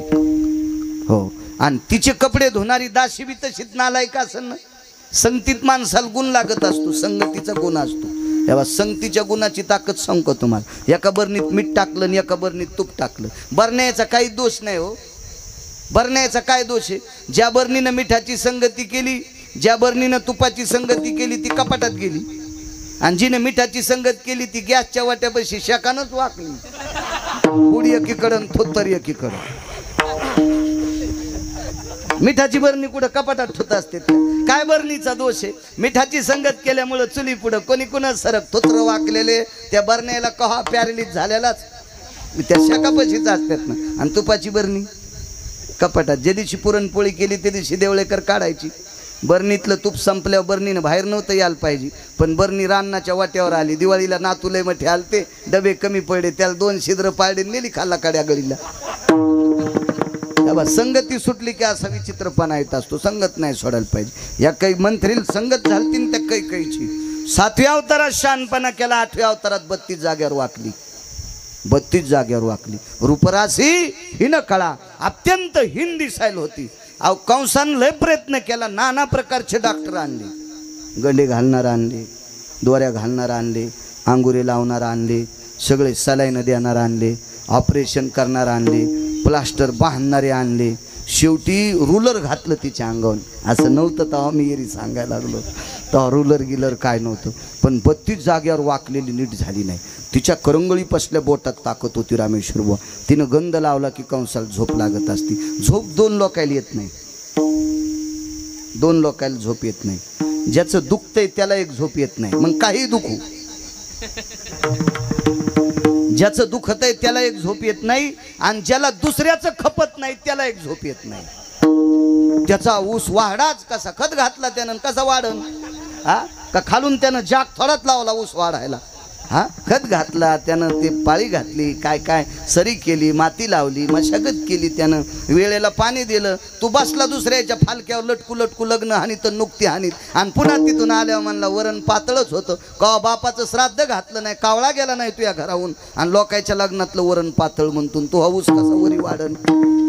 हो, आणि तिचे कपडे धुणारी दासी बी तशीच नालायक असेल ना. संगतीत माणसाला गुण लागत असतो, संगतीचा गुण असतो. तेव्हा संगतीच्या गुणाची ताकद सांगतो तुम्हाला. एका बरणीत मीठ टाकलं आणि एका बरणीत तूप टाकलं, बरण्याचा काही दोष नाही हो. बरण्याचा काय दोष आहे? ज्या बरणीनं मिठाची संगती केली, ज्या बरणीनं तुपाची संगती केली ती कपाटात गेली, आणि जिने मिठाची संगत केली ती गॅसच्या वाट्यापाशी शेकानच वाकली. पुढी एकीकडं, थोत्तर एकीकडं. मिठाची बरणी कुठं कपाटात ठेवत असते. काय बरणीचा दोष आहे? मिठाची संगत केल्यामुळं चुली पुढं कोणी कुणा सरक थोत्र वाकलेले, त्या बरण्याला कहा पॅरलिस झालेलाच त्या शेकापाशीच असतात ना. आणि तुपाची बरणी कपाटात. ज्या दिवशी पुरणपोळी केली त्या दिवशी देवळेकर काढायची. बरणीतलं तूप संपल्यावर बरणीनं बाहेर नव्हतं यायला पाहिजे, पण बरणी रानाच्या वाट्यावर आली. दिवाळीला नातूलय मोठे आलते, डबे कमी पडले, त्याला 2 छिद्र पाडले, नेली खाल्ला काड्या गळीला. बाबा संगती सुटली की असा विचित्रपणा येत असतो. संगत नाही सोडायला पाहिजे. या काही मंत्रीला संगत झालती ना त्या कैकईची. 7व्या अवतारात शहाणपणा केला, 8व्या अवतारात 32 जागेवर वाकली. 32 जागेवर वाकली. रूपराशी हिन कळा अत्यंत हीन दिसायला होती. अहो कंसानं लय प्रयत्न केला, नाना प्रकारचे डॉक्टर आणले, गंडे घालणार आणले, दोऱ्या घालणार आणले, अंगुरे लावणार आणले, सगळे सलाईन देणार आणले, ऑपरेशन करणार आणले, प्लास्टर बांधणारे आणले. शेवटी रूलर घातलं तिच्या अंगावर. असं नव्हतं तेव्हा मी येरी सांगायला लागलो, तेव्हा रूलर गिलर काय नव्हतं. पण 32 जागेवर वाकलेली नीट झाली नाही. तिच्या करंगळी पसल्या बोटात ताकद होती रामेश्वर बुवा. तिनं गंध लावला की कंसाला झोप लागत असती. झोप 2 लोकायला येत नाही, 2 लोकायला झोप येत नाही. ज्याचं दुखतंय त्याला एक झोप येत नाही, मग काही दुखू. ज्याचं दुखत आहे त्याला एक झोप येत नाही, आणि ज्याला दुसऱ्याचं खपत नाही त्याला एक झोप येत नाही. त्याचा ऊस वाढाच कसा, खत घातला त्यानं कसा वाढन? हा का खालून त्यानं जाग थोडाच लावला ऊस वाढायला? हा खत घातला त्यानं, ते पाळी घातली, काय काय सरी केली, माती लावली, मशागत केली, त्यानं वेळेला पाणी दिलं. तू बसला दुसऱ्याच्या फालक्यावर लटकू लटकू लग्न हानी तर नुकती हानीत. आणि पुन्हा तिथून आल्यावर म्हणला वरण पातळच होतं. का बापाचं श्राद्ध घातलं नाही, कावळा गेला नाही तुझ्या घराहून, आणि लोकांच्या लग्नातलं वरण पातळ म्हणतून तू हऊस कसा वरी वाढन?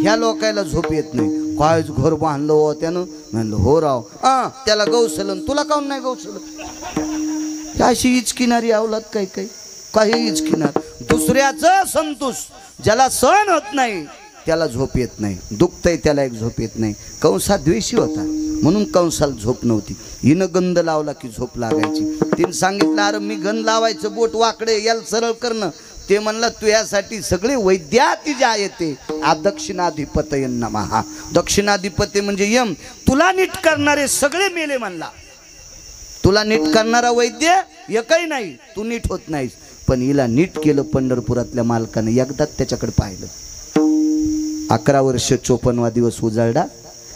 ह्या लोकायला झोप येत नाही. कायच घर बांधलं हो त्यानं. म्हणलं हो राव, त्याला गौसलन, तुला काऊन नाही गौसलन? अशी इचकिनारी अवलाद काही काही काही इचकिनार. दुसऱ्याचं संतोष ज्याला सहन होत नाही त्याला झोप येत नाही, दुखतंय त्याला एक झोप येत नाही. कंसा द्वेषी होता म्हणून कंसाला झोप नव्हती. हिनं गंध लावला की झोप लागायची. तिने सांगितलं अरे मी गंध लावायचं बोट वाकडे याला सरळ करणं. ते म्हणलं तू यासाठी सगळे वैद्याती ज्या येते दक्षिणाधिपतय नमः. दक्षिणाधिपती म्हणजे यम. तुला नीट करणारे सगळे मेले म्हणला. तुला नीट करणारा वैद्य एकही नाही, तू नीट होत नाहीस. पण हिला नीट केलं पंढरपुरातल्या मालकाने. एकदाच त्याच्याकडे पाहिलं. 11 वर्ष 54वा दिवस उजाळला.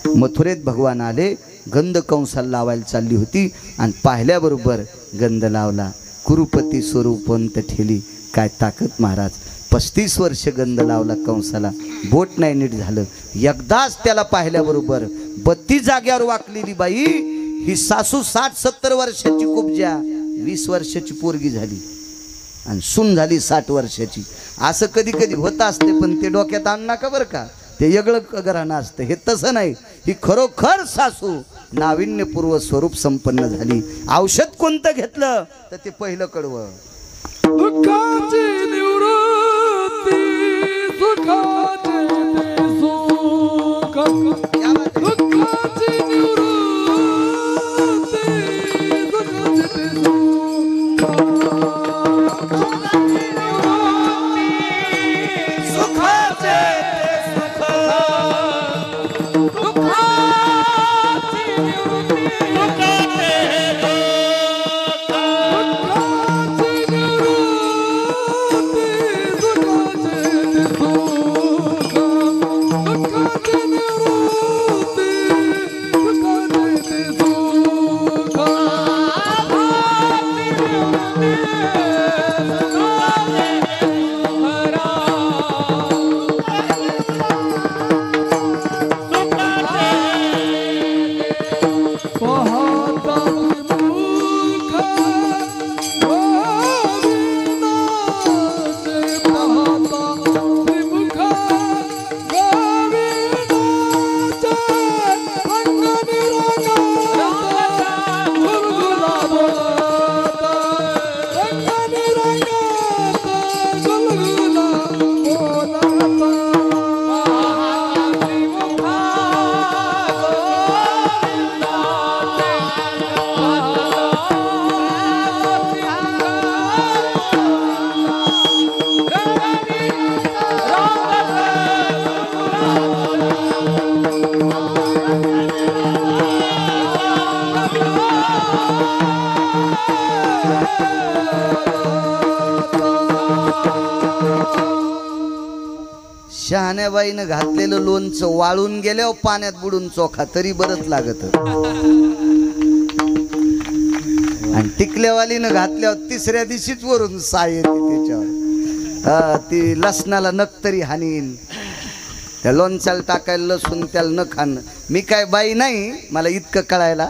मथुरेत भगवान आले. गंध कंसाला लावायला चालली होती आणि पाहिल्याबरोबर गंध लावला. कुरुपती स्वरूपवंत ठेली. काय ताकद महाराज. 35 वर्ष गंध लावला कंसाला, बोट नाही नीट झालं. एकदाच त्याला पाहिल्याबरोबर 32 जाग्यावर वाकलेली बाई ही सासू 60-70 वर्षाची कुबजा 20 वर्षाची पोरगी झाली आणि सून झाली 60 वर्षाची. असं कधी कधी होत असते, पण ते डोक्यात आण नका बरं का. ते वेगळं घराणं असतं, हे तसं नाही. ही खरोखर सासू नाविन्यपूर्व स्वरूप संपन्न झाली. औषध कोणतं घेतलं तर ते पहिलं कडवं. दुःखाची निवृत्ती सुखाचे ते सुख. दुःखाची निवृत्ती सुखाचे ते सुख. सुखाचे ते सुख. दुःखाची निवृत्ती शहाण्याबाईनं घातलेलं लोणचं वाळून गेल्यावर पाण्यात बुडून चोखा तरी बरंच लागत. आणि टिकल्यावालीनं घातल्यावर 3ऱ्या दिवशीच वरून साय येते त्याच्यावर. ती लसणाला नख तरी हानीन, त्या लोणच्याला टाकायला लसूण त्याला न खाणं. मी काय बाई नाही मला इतकं कळायला,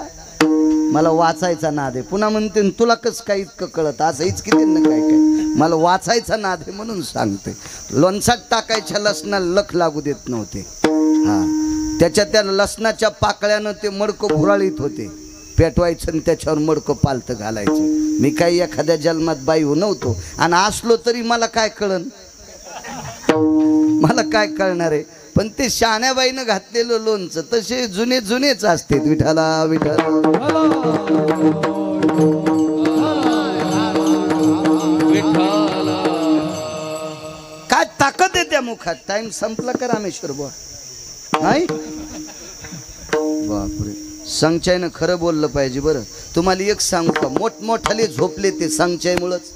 मला वाचायचा नाद आहे. पुन्हा म्हणते तुला कसं काय इतकं कळत, असं किती ना काय काय, मला वाचायचा नाद आहे म्हणून सांगते. लोणच्यात टाकायच्या लसणाला लख लागू देत नव्हते. हां, त्याच्या त्या लसणाच्या पाकळ्यानं ते मडकं भुराळीत होते, पेटवायचं आणि त्याच्यावर मडकं पालतं घालायचं. मी काही एखाद्या जन्मात बाई हो नव्हतो, आणि असलो तरी मला काय कळन, मला काय कळणार आहे. पण ते शहाण्याबाईनं घातलेलं लोणचं तसे जुने जुनेच असते. विठाला विठाला काय ताकद आहे त्या मुखात. टाइम संपला का रामेश्वर बुवा? नाही बापरे, संचयनं खरं बोललं पाहिजे. बरं तुम्हाला एक सांगू का, मोठमोठाले झोपले ते संचयमुळंच,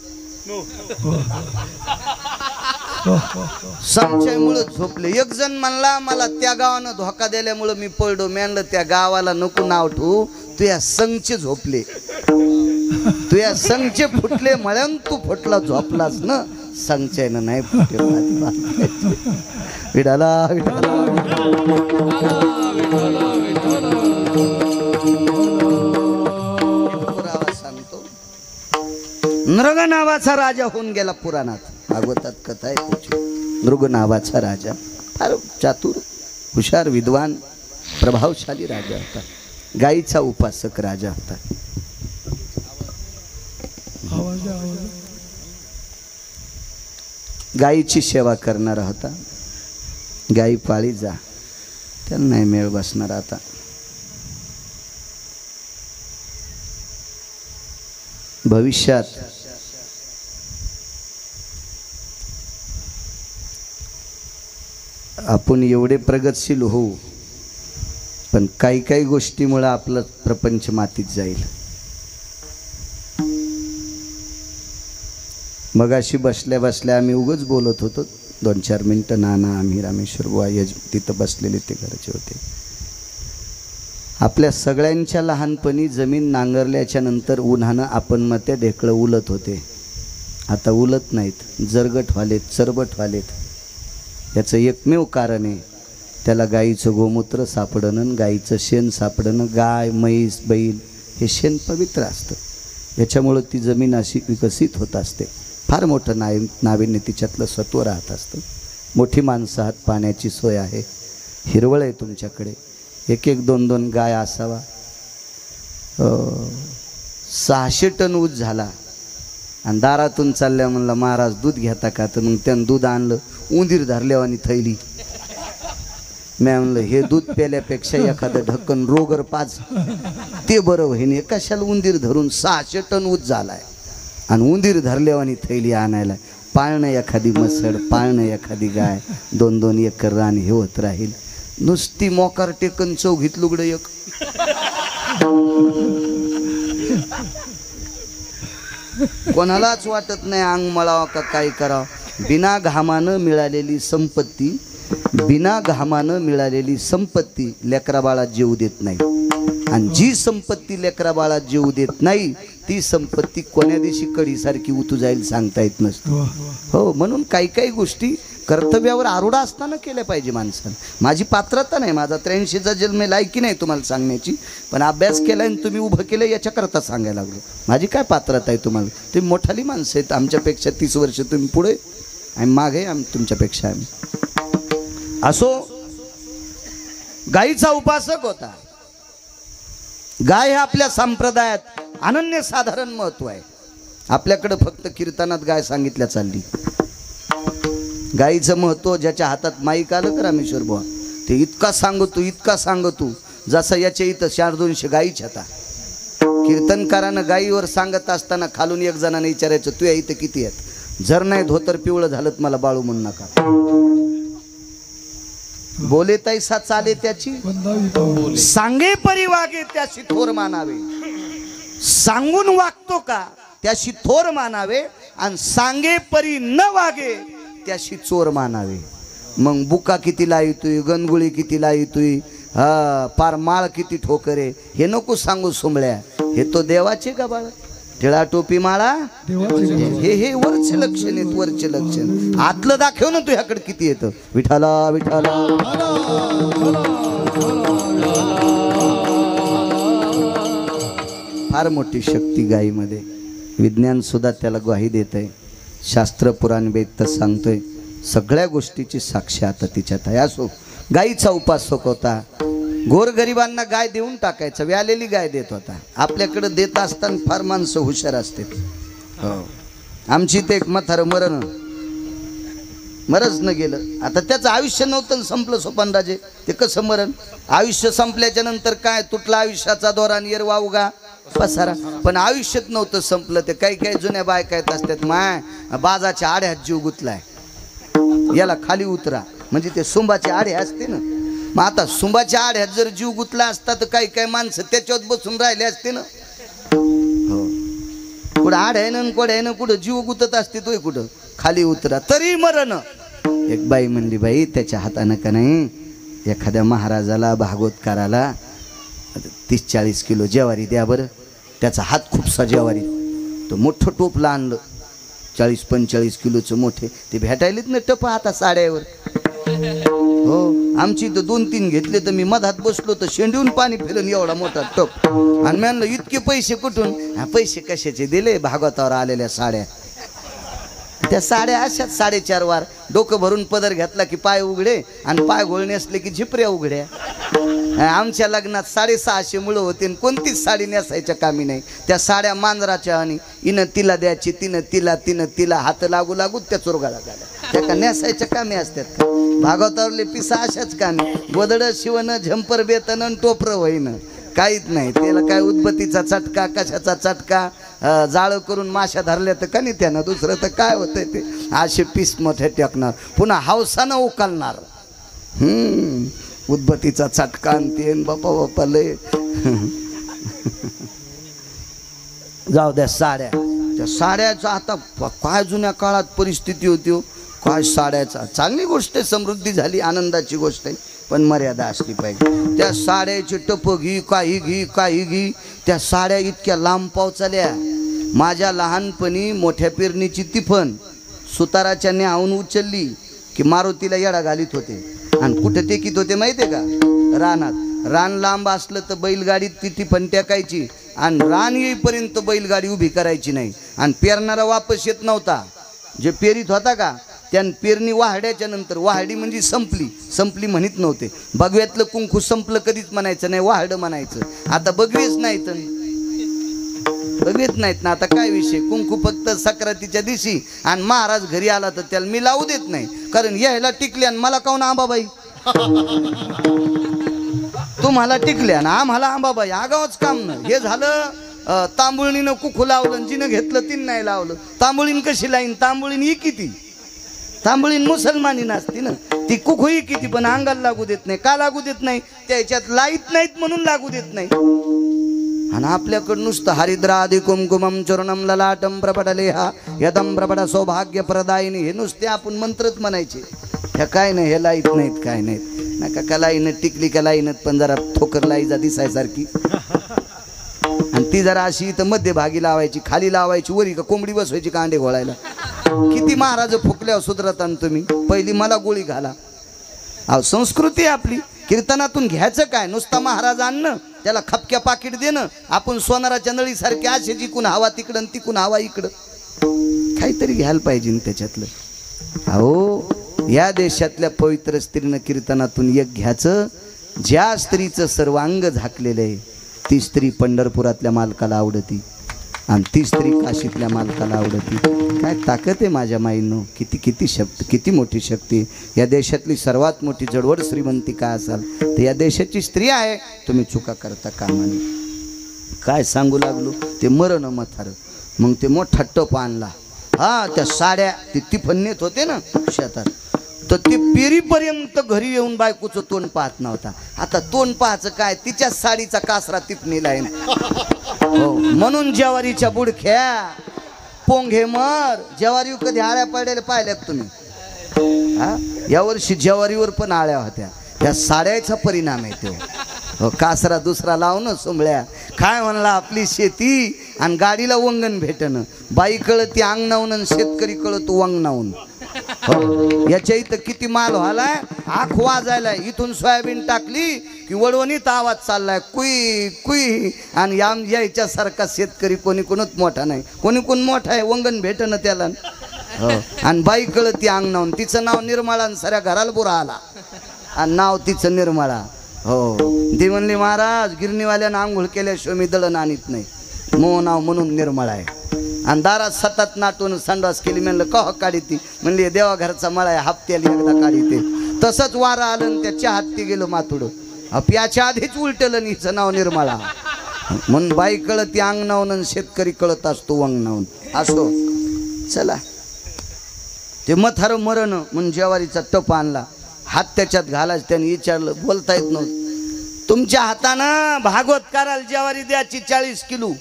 संचयमुळं झोपले. एक जण म्हणला मला त्या गावानं धोका दिल्यामुळं मी पळलो. मी म्हणलं त्या गावाला नको नाव ठेवू, तू या संचे झोपले, तू या संचे फुटले म्हणून तू फुटला झोपलास ना. संचयनं नाही फुटले. विडाला विडाला पुरावा सांगतो. नृग नावाचा राजा होऊन गेला पुराणात, भागवतात कथा आहे त्याची. नृग नावाचा राजा फार चातुर, हुशार, विद्वान, प्रभावशाली राजा होता. गाईचा उपासक राजा होता. गाईची सेवा करणारा होता. गाई पाळी जा, त्याला नाही मेळ बसणार. आता भविष्यात आपण एवढे प्रगतशील होऊ, पण काही काही गोष्टीमुळे आपलं प्रपंच मातीत जाईल. मगाशी बसल्या बसल्या आम्ही उगाच बोलत होतो 2-4 मिनटं. नाना आम्ही रामेश्वर बुवा तिथं बसलेले ते घरचे होते. आपल्या सगळ्यांच्या लहानपणी जमीन नांगरल्याच्या नंतर उन्हानं आपण मग त्या ढेकळं उलत होते. आता उलत नाहीत, जरगट व्हालेत, चरबट व्हालेत. याचं एकमेव कारण आहे त्याला गाईचं गोमूत्र सापडणं, गाईचं शेण सापडणं. गाय, म्हैस, बैल हे शेण पवित्र असतं, याच्यामुळं ती जमीन अशी विकसित होत असते. फार मोठं नाविन्य तिच्यातलं सत्व राहत असतं. मोठी माणसं आहात, पाण्याची सोय आहे, हिरवळ आहे तुमच्याकडे. 1-1, 2-2 गाय असावा. 600 टन ऊस झाला आणि दारातून चालल्या म्हणलं महाराज दूध घेता का? तर मग त्यानं दूध आणलं, उंदीर धरल्यावानी थैली. मी म्हणलं हे दूध प्याल्यापेक्षा एखादं ढक्कन रोगर पाच ते बरं होईन. कशाला उंदीर धरून 600 टन ऊस झालाय आणि उंदीर धरल्यावानी थैली आणायला. पाळणं एखादी मसड, पाळणं एखादी गाय, 2-2 एकर रान हे होत राहील. नुसती मोकार टेकन चौघीत लुगडं एक. कोणालाच वाटत नाही अंग मळावं का काय करावं. बिना घामानं मिळालेली संपत्ती, बिना घामानं मिळालेली संपत्ती लेकरा बाळात जेवू देत नाही. आणि जी संपत्ती लेकरा बाळात जेवू देत नाही ती संपत्ती कोण्या दिवशी कडीसारखी उतू जाईल सांगता येत नसतं. हो, म्हणून काही काही गोष्टी कर्तव्यावर आरूढा असताना केल्या पाहिजे माणसानं. माझी पात्रता नाही, माझा 83चा जन्म, लायकी नाही तुम्हाला सांगण्याची, पण अभ्यास केला आणि तुम्ही उभं केलं याच्याकरता सांगायला लागलो. माझी काय पात्रता आहे तुम्हाला? तुम्ही मोठाली माणसं आहेत, आमच्यापेक्षा 30 वर्ष तुम्ही पुढे आणि मागे तुमच्यापेक्षा आम्ही. असो, गाईचा उपासक होता. गाय हे आपल्या संप्रदायात अनन्यसाधारण महत्व आहे. आपल्याकडं फक्त कीर्तनात गाय सांगितल्या चालली. गाईचं महत्व ज्याच्या हातात माईक आलं का रामेश्वर बुवा, ते इतका सांगतो, इतका सांगतो जसं याच्या इथं 400-200 गाईच आता. कीर्तनकारानं गाईवर सांगत असताना खालून एक जणांना विचारायचं तू या इथं किती आहेत? जर नाही धोतर पिवळं झालं मला बाळू म्हणू नका. बोले तैसा चाले त्याची, सांगे परी वागे त्याशी थोर मानावे. सांगून वागतो का त्याशी थोर मानावे, आणि सांगे परी न वागे त्याशी चोर मानावे. मग बुका किती लाईतोय, गणगुळी किती लाईतोय, पार माळ किती ठोकरे, हे नको सांगू सुंबळ्या. हे तो देवाचे का बाळ? टिळा टोपी माळा देवाचे हे वरचे लक्षण आहेत, वरचे लक्षण. आतलं दाखव ना तू ह्याकडे किती येतं. विठाला विठाला फार मोठी शक्ती गायीमध्ये. विज्ञान सुद्धा त्याला ग्वाही देत आहे. शास्त्र पुराण वेद तर सांगतोय सगळ्या गोष्टीची साक्ष आता तिच्यात आहे. असो, गायीचा उपासक होता. गोरगरिबांना गाय देऊन टाकायचं, व्यालेली गाय देत होता. आपल्याकडे देत असताना फार माणसं हुशार असते. हो, आमची ते एक म्हातारं मरच न गेलं. आता त्याचं आयुष्य नव्हतं संपलं सोपानराजे. ते कसं मरण? आयुष्य संपल्याच्या नंतर काय तुटला आयुष्याचा दोरा नियर वावगा पसारा. पण आयुष्यात नव्हतं संपलं. ते काही काही जुन्या बायका येत असतात, माय बाजाच्या आड्यात जीव गुतलाय, याला खाली उतरा. म्हणजे ते सुंबाचे आडे असते ना. मग आता सुंबाच्या आड्यात जर जीव गुतला असता तर काही काही माणसं त्याच्यावर बसून राहिले असते ना. हो, कुठं आड्यानं कोड्यानं कुठं जीव गुतत असते तोय कुठं खाली उतरा तरी मरण. एक बाई म्हणली, बाई त्याच्या हातानं का नाही एखाद्या महाराजाला भागवतकाराला 30-40 किलो ज्वारी द्या बरं. त्याचा हात खूपसा ज्वारी. तो मोठं टोपला आणलं 40-45 किलोचं मोठे. ते भेटायलेत ना टप आता साड्यावर. हो, आमची तर 2-3 घेतले तर मी मधात बसलो तर शेंडून पाणी फिरून एवढा मोठा टप. आणि मी म्हणलं इतके पैसे कुठून? हा, पैसे कशाचे दिले? भागवतावर आलेल्या साड्या. त्या साड्या अशाच 4.5 वार डोकं भरून पदर घेतला की पाय उघडे आणि पाय घोळणे असले की झिपऱ्या उघड्या. आमच्या लग्नात 650 मुलं होते आणि कोणतीच साडी नेसायच्या कामी नाही. त्या साड्या मांजराच्या आणि इनं तिला द्यायची, तिनं तिला हात लागू लागू त्या चुरगाळा झाल्या. त्या का नेसायच्या कामी असतात का? भागवतावरले पिसा अशाच कामी. गोदडं शिवणं, झंपर बेतनं, टोपरं होईनं, काहीच नाही. त्याला काय उदबत्तीचा चटका, कशाचा चटका, जाळं करून माशा धरल्या तर का नाही त्यानं. दुसरं तर काय होतंय ते असे पीस मोठे टाकणार, पुन्हा हौसानं उकलणार. उदबत्तीचा चटका आणते बापा लय. जाऊ द्या साड्या. त्या साड्याचा आता काय जुन्या काळात परिस्थिती होती. काय साड्याचा चांगली गोष्ट आहे, समृद्धी झाली, आनंदाची गोष्ट आहे, पण मर्यादा असली पाहिजे. त्या साड्याचे टप घी, काही घी. त्या साड्या इतक्या लांब पावचाल्या. माझ्या लहानपणी मोठ्या पेरणीची तिफन सुताराच्या न्याहून उचलली की मारुतीला येडा घालीत होते. आणि कुठं टेकीत होते माहिती आहे का? रानात. रान लांब असलं तर बैलगाडीत ती टिफन टेकायची आणि रान येईपर्यंत बैलगाडी उभी करायची नाही. आणि पेरणारा वापस येत नव्हता. जे पेरीत होता का त्यानं पेरणी वाहड्याच्या नंतर, वाहडी म्हणजे संपली म्हणत नव्हते. बगव्यातलं कुंकू संपलं कधीच म्हणायचं नाही, वाहडं म्हणायचं. आता बगवेच नाहीत ना. आता काय विषय, कुंकू फक्त सक्रातीच्या दिवशी. आणि महाराज घरी आला तर त्याला मी लावू देत नाही, कारण यायला टिकले आणि मला काऊन आंबाबाई. तुम्हाला टिकल्या ना आम्हाला आंबाबाई. आगावच काम न. हे झालं तांबुळणीनं कुंकू लावलं, जिनं घेतलं तिनं नाही लावलं. तांबुळीन कशी लाईन? तांबुळीन ही किती? तांबळीन मुसलमानी नसती ना. ती कुखुई किती पण अंगाला लागू देत नाही. का लागू देत नाही? त्याच्यात लाईत नाहीत म्हणून लागू देत नाही. आणि आपल्याकडं नुसतं हरिद्रादि कुमकुमम चूर्णम ललाटम प्रपटलेहा यदम प्रपट सौभाग्य प्रदायिनी हे नुसते आपण मंत्रच म्हणायचे. ह्या काय नाही, हे लाईत नाहीत, काय नाहीत. नका का लाईनं टिकली का लाईनत पण जरा ठोकर लाईजा दिसायसारखी. आणि ती जरा अशी इथं मध्यभागी लावायची, खाली लावायची, वरी का कोंबडी बसवायची कांडे घोळायला. किती महाराज फुकल्यावर सुधरत तुम्ही. पहिली मला गोळी घाला. अहो, संस्कृती आपली. कीर्तनातून घ्यायचं काय? नुसता महाराज आणणं, त्याला खपक्या पाकिट देणं, आपण सोनाराच्या नळीसारखे असे जिकून हवा तिकडं तिकून हवा इकडं. काहीतरी घ्यायला पाहिजे त्याच्यातलं. अहो, या देशातल्या पवित्र स्त्रीनं कीर्तनातून एक घ्यायचं. ज्या स्त्रीचं सर्वांग झाकलेलं आहे ती स्त्री पंढरपुरातल्या मालकाला आवडती आणि ती स्त्री काशीतल्या मालकाला आवडती. काय ताकद आहे माझ्या माईंनो. किती शक्ती, किती मोठी शक्ती. या देशातली सर्वात मोठी जडवड श्रीमंती काय असाल तर या देशाची स्त्री आहे. तुम्ही चुका करता कामा नये. काय सांगू लागलो ते मरण मथार. मग ते मोठा टप आणला. हा, त्या साड्या ती टिफन नेत होते ना शेतात, तर ते पेरीपर्यंत घरी येऊन बायकोचं तोंड पाहत नव्हता. आता तोंड पाहायचं काय, तिच्या साडीचा कासरा टिपणीला आहे ना. हो, म्हणून ज्वारीच्या बुडख्या पोंघे मर. ज्वारी कधी आळ्या पडलेल्या पाहिल्यात तुम्ही? हा, यावर्षी ज्वारीवर पण आळ्या होत्या. त्या साड्याचा परिणाम आहे तो. हो, कासरा दुसरा लावणं सोमळ्या. काय म्हणला, आपली शेती आणि गाडीला वंगण भेटणं. बाई कळती अंगणावून आणि शेतकरी कळतो वंगणावून. हो, याच्या इथं किती माल व्हालाय, आख वाजायलाय. इथून सोयाबीन टाकली की वडवणीत आवाज चाललाय कुई कुई. आणि याच्यासारखा शेतकरी कोणी कोणच मोठा नाही. कोणी कोण मोठा आहे, वंगण भेटणं त्याला. हो, आणि बाई कळती अंगणावून. तिचं नाव निर्मळा आणि साऱ्या घराला बुरा आला आणि नाव तिचं निर्मळा. हो, ती म्हणली महाराज गिरणीवाल्यानं आंघोळ केल्याशिवाय मी दळण आणत नाही. मो नाव म्हणून निर्मळा आहे. आणि दारात सतत नाटून संडास केली. म्हणलं कह काढी ती. म्हणली देवा घरचा मळा आहे, हप्त्याला एकदा काढी ते. तसंच वारा आलं आणि त्याच्या हाती गेलं मातुडं. याच्या आधीच उलटलं हिचं नाव निर्मळा. म्हणून बाई कळती अंगणावून आणि शेतकरी कळत असतो वंगणावून. असो चला. ते मथार मरण म्हणून ज्वारीचा टप आणला. हात त्याच्यात घालायचं. त्याने विचारलं, बोलता येत नव्हतं. तुमच्या हातानं भागवत करायला ज्वारी द्यायची 40 किलो.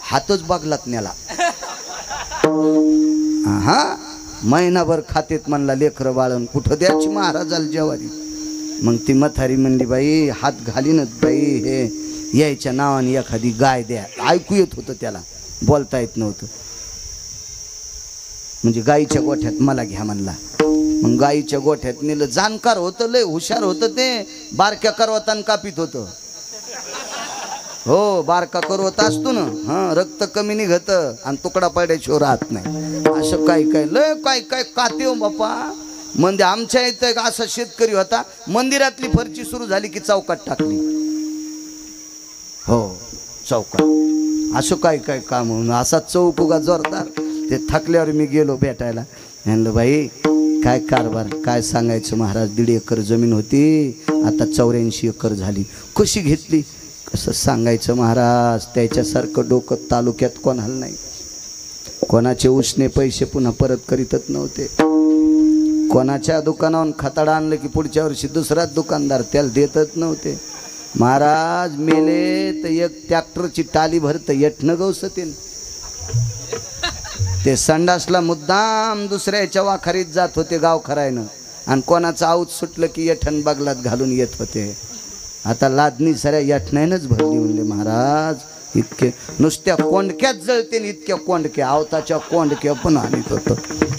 हातच बघलात नेला. हा, महिनाभर खातेत म्हणला लेकरं बाळण. कुठं द्यायची महाराजाला ज्वारी. मग ती मथारी म्हणली, बाई हात घालीनच बाई, हे यायच्या नावाने एखादी गाय द्या. ऐकू येत होतं त्याला, बोलता येत नव्हतं. म्हणजे गाईच्या गोठ्यात मला घ्या म्हणला. मग गाईच्या गोठ्यात नेलं. जाणकार होतं, लय हुशार होतं ते. बारक्या करवतान कापीत होतं. हो, बारका करवत असतो ना, हा, रक्त कमी निघत आणि तुकडा पडायशिवाय राहत नाही. असं काय काय लय काय काय काते हो बापा. म्हणजे आमच्या इथं असा शेतकरी होता, मंदिरातली फरची सुरू झाली की चौकात टाकली. हो, चौकात. असं काय काय काम म्हणून असा चौक उगा जोरदार. ते थकल्यावर मी गेलो भेटायला. म्हणलं बाई काय कारभार, काय सांगायचं महाराज. 1.5 एकर जमीन होती, आता 84 एकर झाली. कशी घेतली, कसं सांगायचं महाराज. त्याच्यासारखं डोकं तालुक्यात कोणाला नाही. कोणाचे उसने पैसे पुन्हा परत करीतच नव्हते. कोणाच्या दुकानावरून खताडा आणलं की पुढच्या वर्षी दुसराच दुकानदार त्याला देतच नव्हते. महाराज मेले तर एक ट्रॅक्टरची टाली भरतं येठनं गवसतील. ते संडासला मुद्दाम दुसऱ्याच्या वाखारीत जात होते गाव खरायनं. आणि कोणाचं आऊत सुटलं की येठण बगलात घालून येत होते. आता लादणी सऱ्या येठण्यानंच भरली. म्हणले महाराज इतके नुसत्या कोंडक्यात जळते, इतक्या कोंडक्या आवताच्या कोंडक्या पण आणत होतं.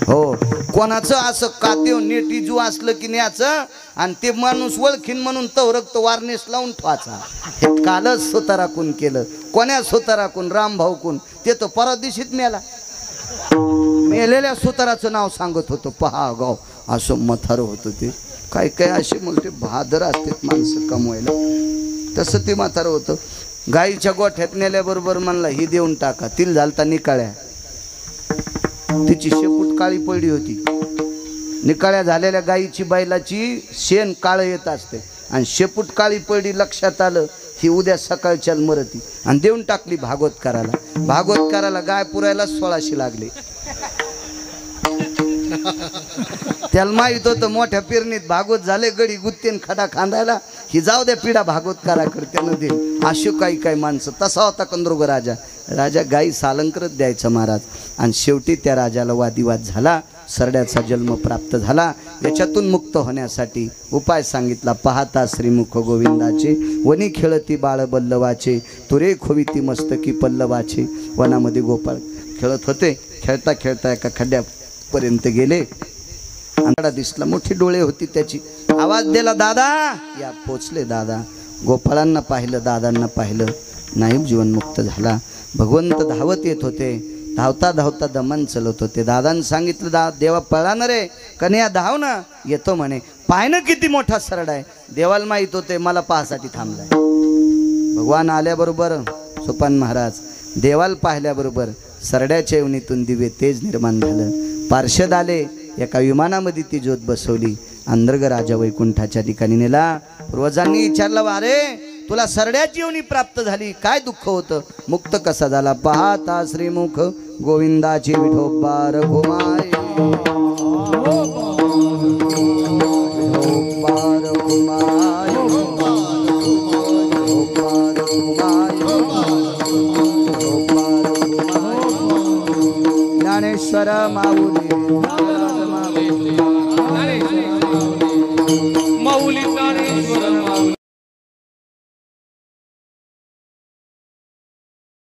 हो, कोणाचं असं कातेव नेटिजू असलं की न्याचं आणि ते माणूस वळखीन म्हणून तवरक्त वारनेस लावून ठेवायचा. हे कालच सुताराकून केलं. कोण्या सुताराकून, रामभाऊ कोण. ते तो परदिशीत मेला. मेलेल्या सुताराचं नाव सांगत होतं पहा गाव. असं मथार होतं ते. काय काय असे मोठे बहादर असतात माणसं कमवायला. तसं ते म्हातारं होतं. गाईच्या गोठ्यात नेल्याबरोबर म्हणला ही देऊन टाका. तिल झालता निकाळ्या. तिची शेपूट काळी पडली होती. निकाळ्या झालेल्या गाईची बैलाची शेण काळं येत असते आणि शेपूट काळी पडली. लक्षात आलं ही उद्या सकाळच्या मरती. आणि देऊन टाकली भागवत करायला. भागवत करायला गाय पुरायला 1600 लागले. त्याला माहित होतं मोठ्या पेरणीत भागवत झाले. गडी गुत्तेन खडा खांदायला ही जाऊ द्या पिढा भागवत कराकडे त्यानं दे. अशी काही काही माणसं. तसा होता कंदरुग राजा. राजा गाई सालंकरत द्यायचा महाराज. आणि शेवटी त्या राजाला वादिवाद झाला. सरड्याचा जन्म प्राप्त झाला. याच्यातून मुक्त होण्यासाठी उपाय सांगितला. पाहता श्रीमुख गोविंदाचे, वनी खेळती बाळ बल्लवाचे, तुरे खोविती मस्तकी पल्लवाचे. वनामध्ये गोपाळ खेळत होते. खेळता खेळता एका खड्ड्यापर्यंत गेले. अंधारा दिसला. मोठी डोळे होती त्याची. आवाज दिला दादा. या पोचले दादा. गोपाळांना पाहिलं, दादांना पाहिलं. नाही जीवनमुक्त झाला. भगवंत धावत येत होते. धावता धावता दमन चलत होते. दादांनी सांगितलं देवा पळा ना रे कन्या, धाव ना. येतो म्हणे. पाहणं किती मोठा सरडा आहे. देवाला माहीत होते मला पाहासाठी थांबलाय. भगवान आल्याबरोबर सोपान महाराज देवाला पाहिल्याबरोबर सरड्याच्या येवणीतून दिव्य तेज निर्माण झालं. पार्षद आले. एका विमानामध्ये ती ज्योत बसवली. अंदर्ग राजा वैकुंठाच्या ठिकाणी नेला. पूर्वजांनी विचारलं अरे तुला सरड्याची योनी प्राप्त झाली, काय दुःख होतं, मुक्त कसा झाला. पाहता श्रीमुख गोविंदाची विठोबार घुमाय. ज्ञानेश्वर माऊली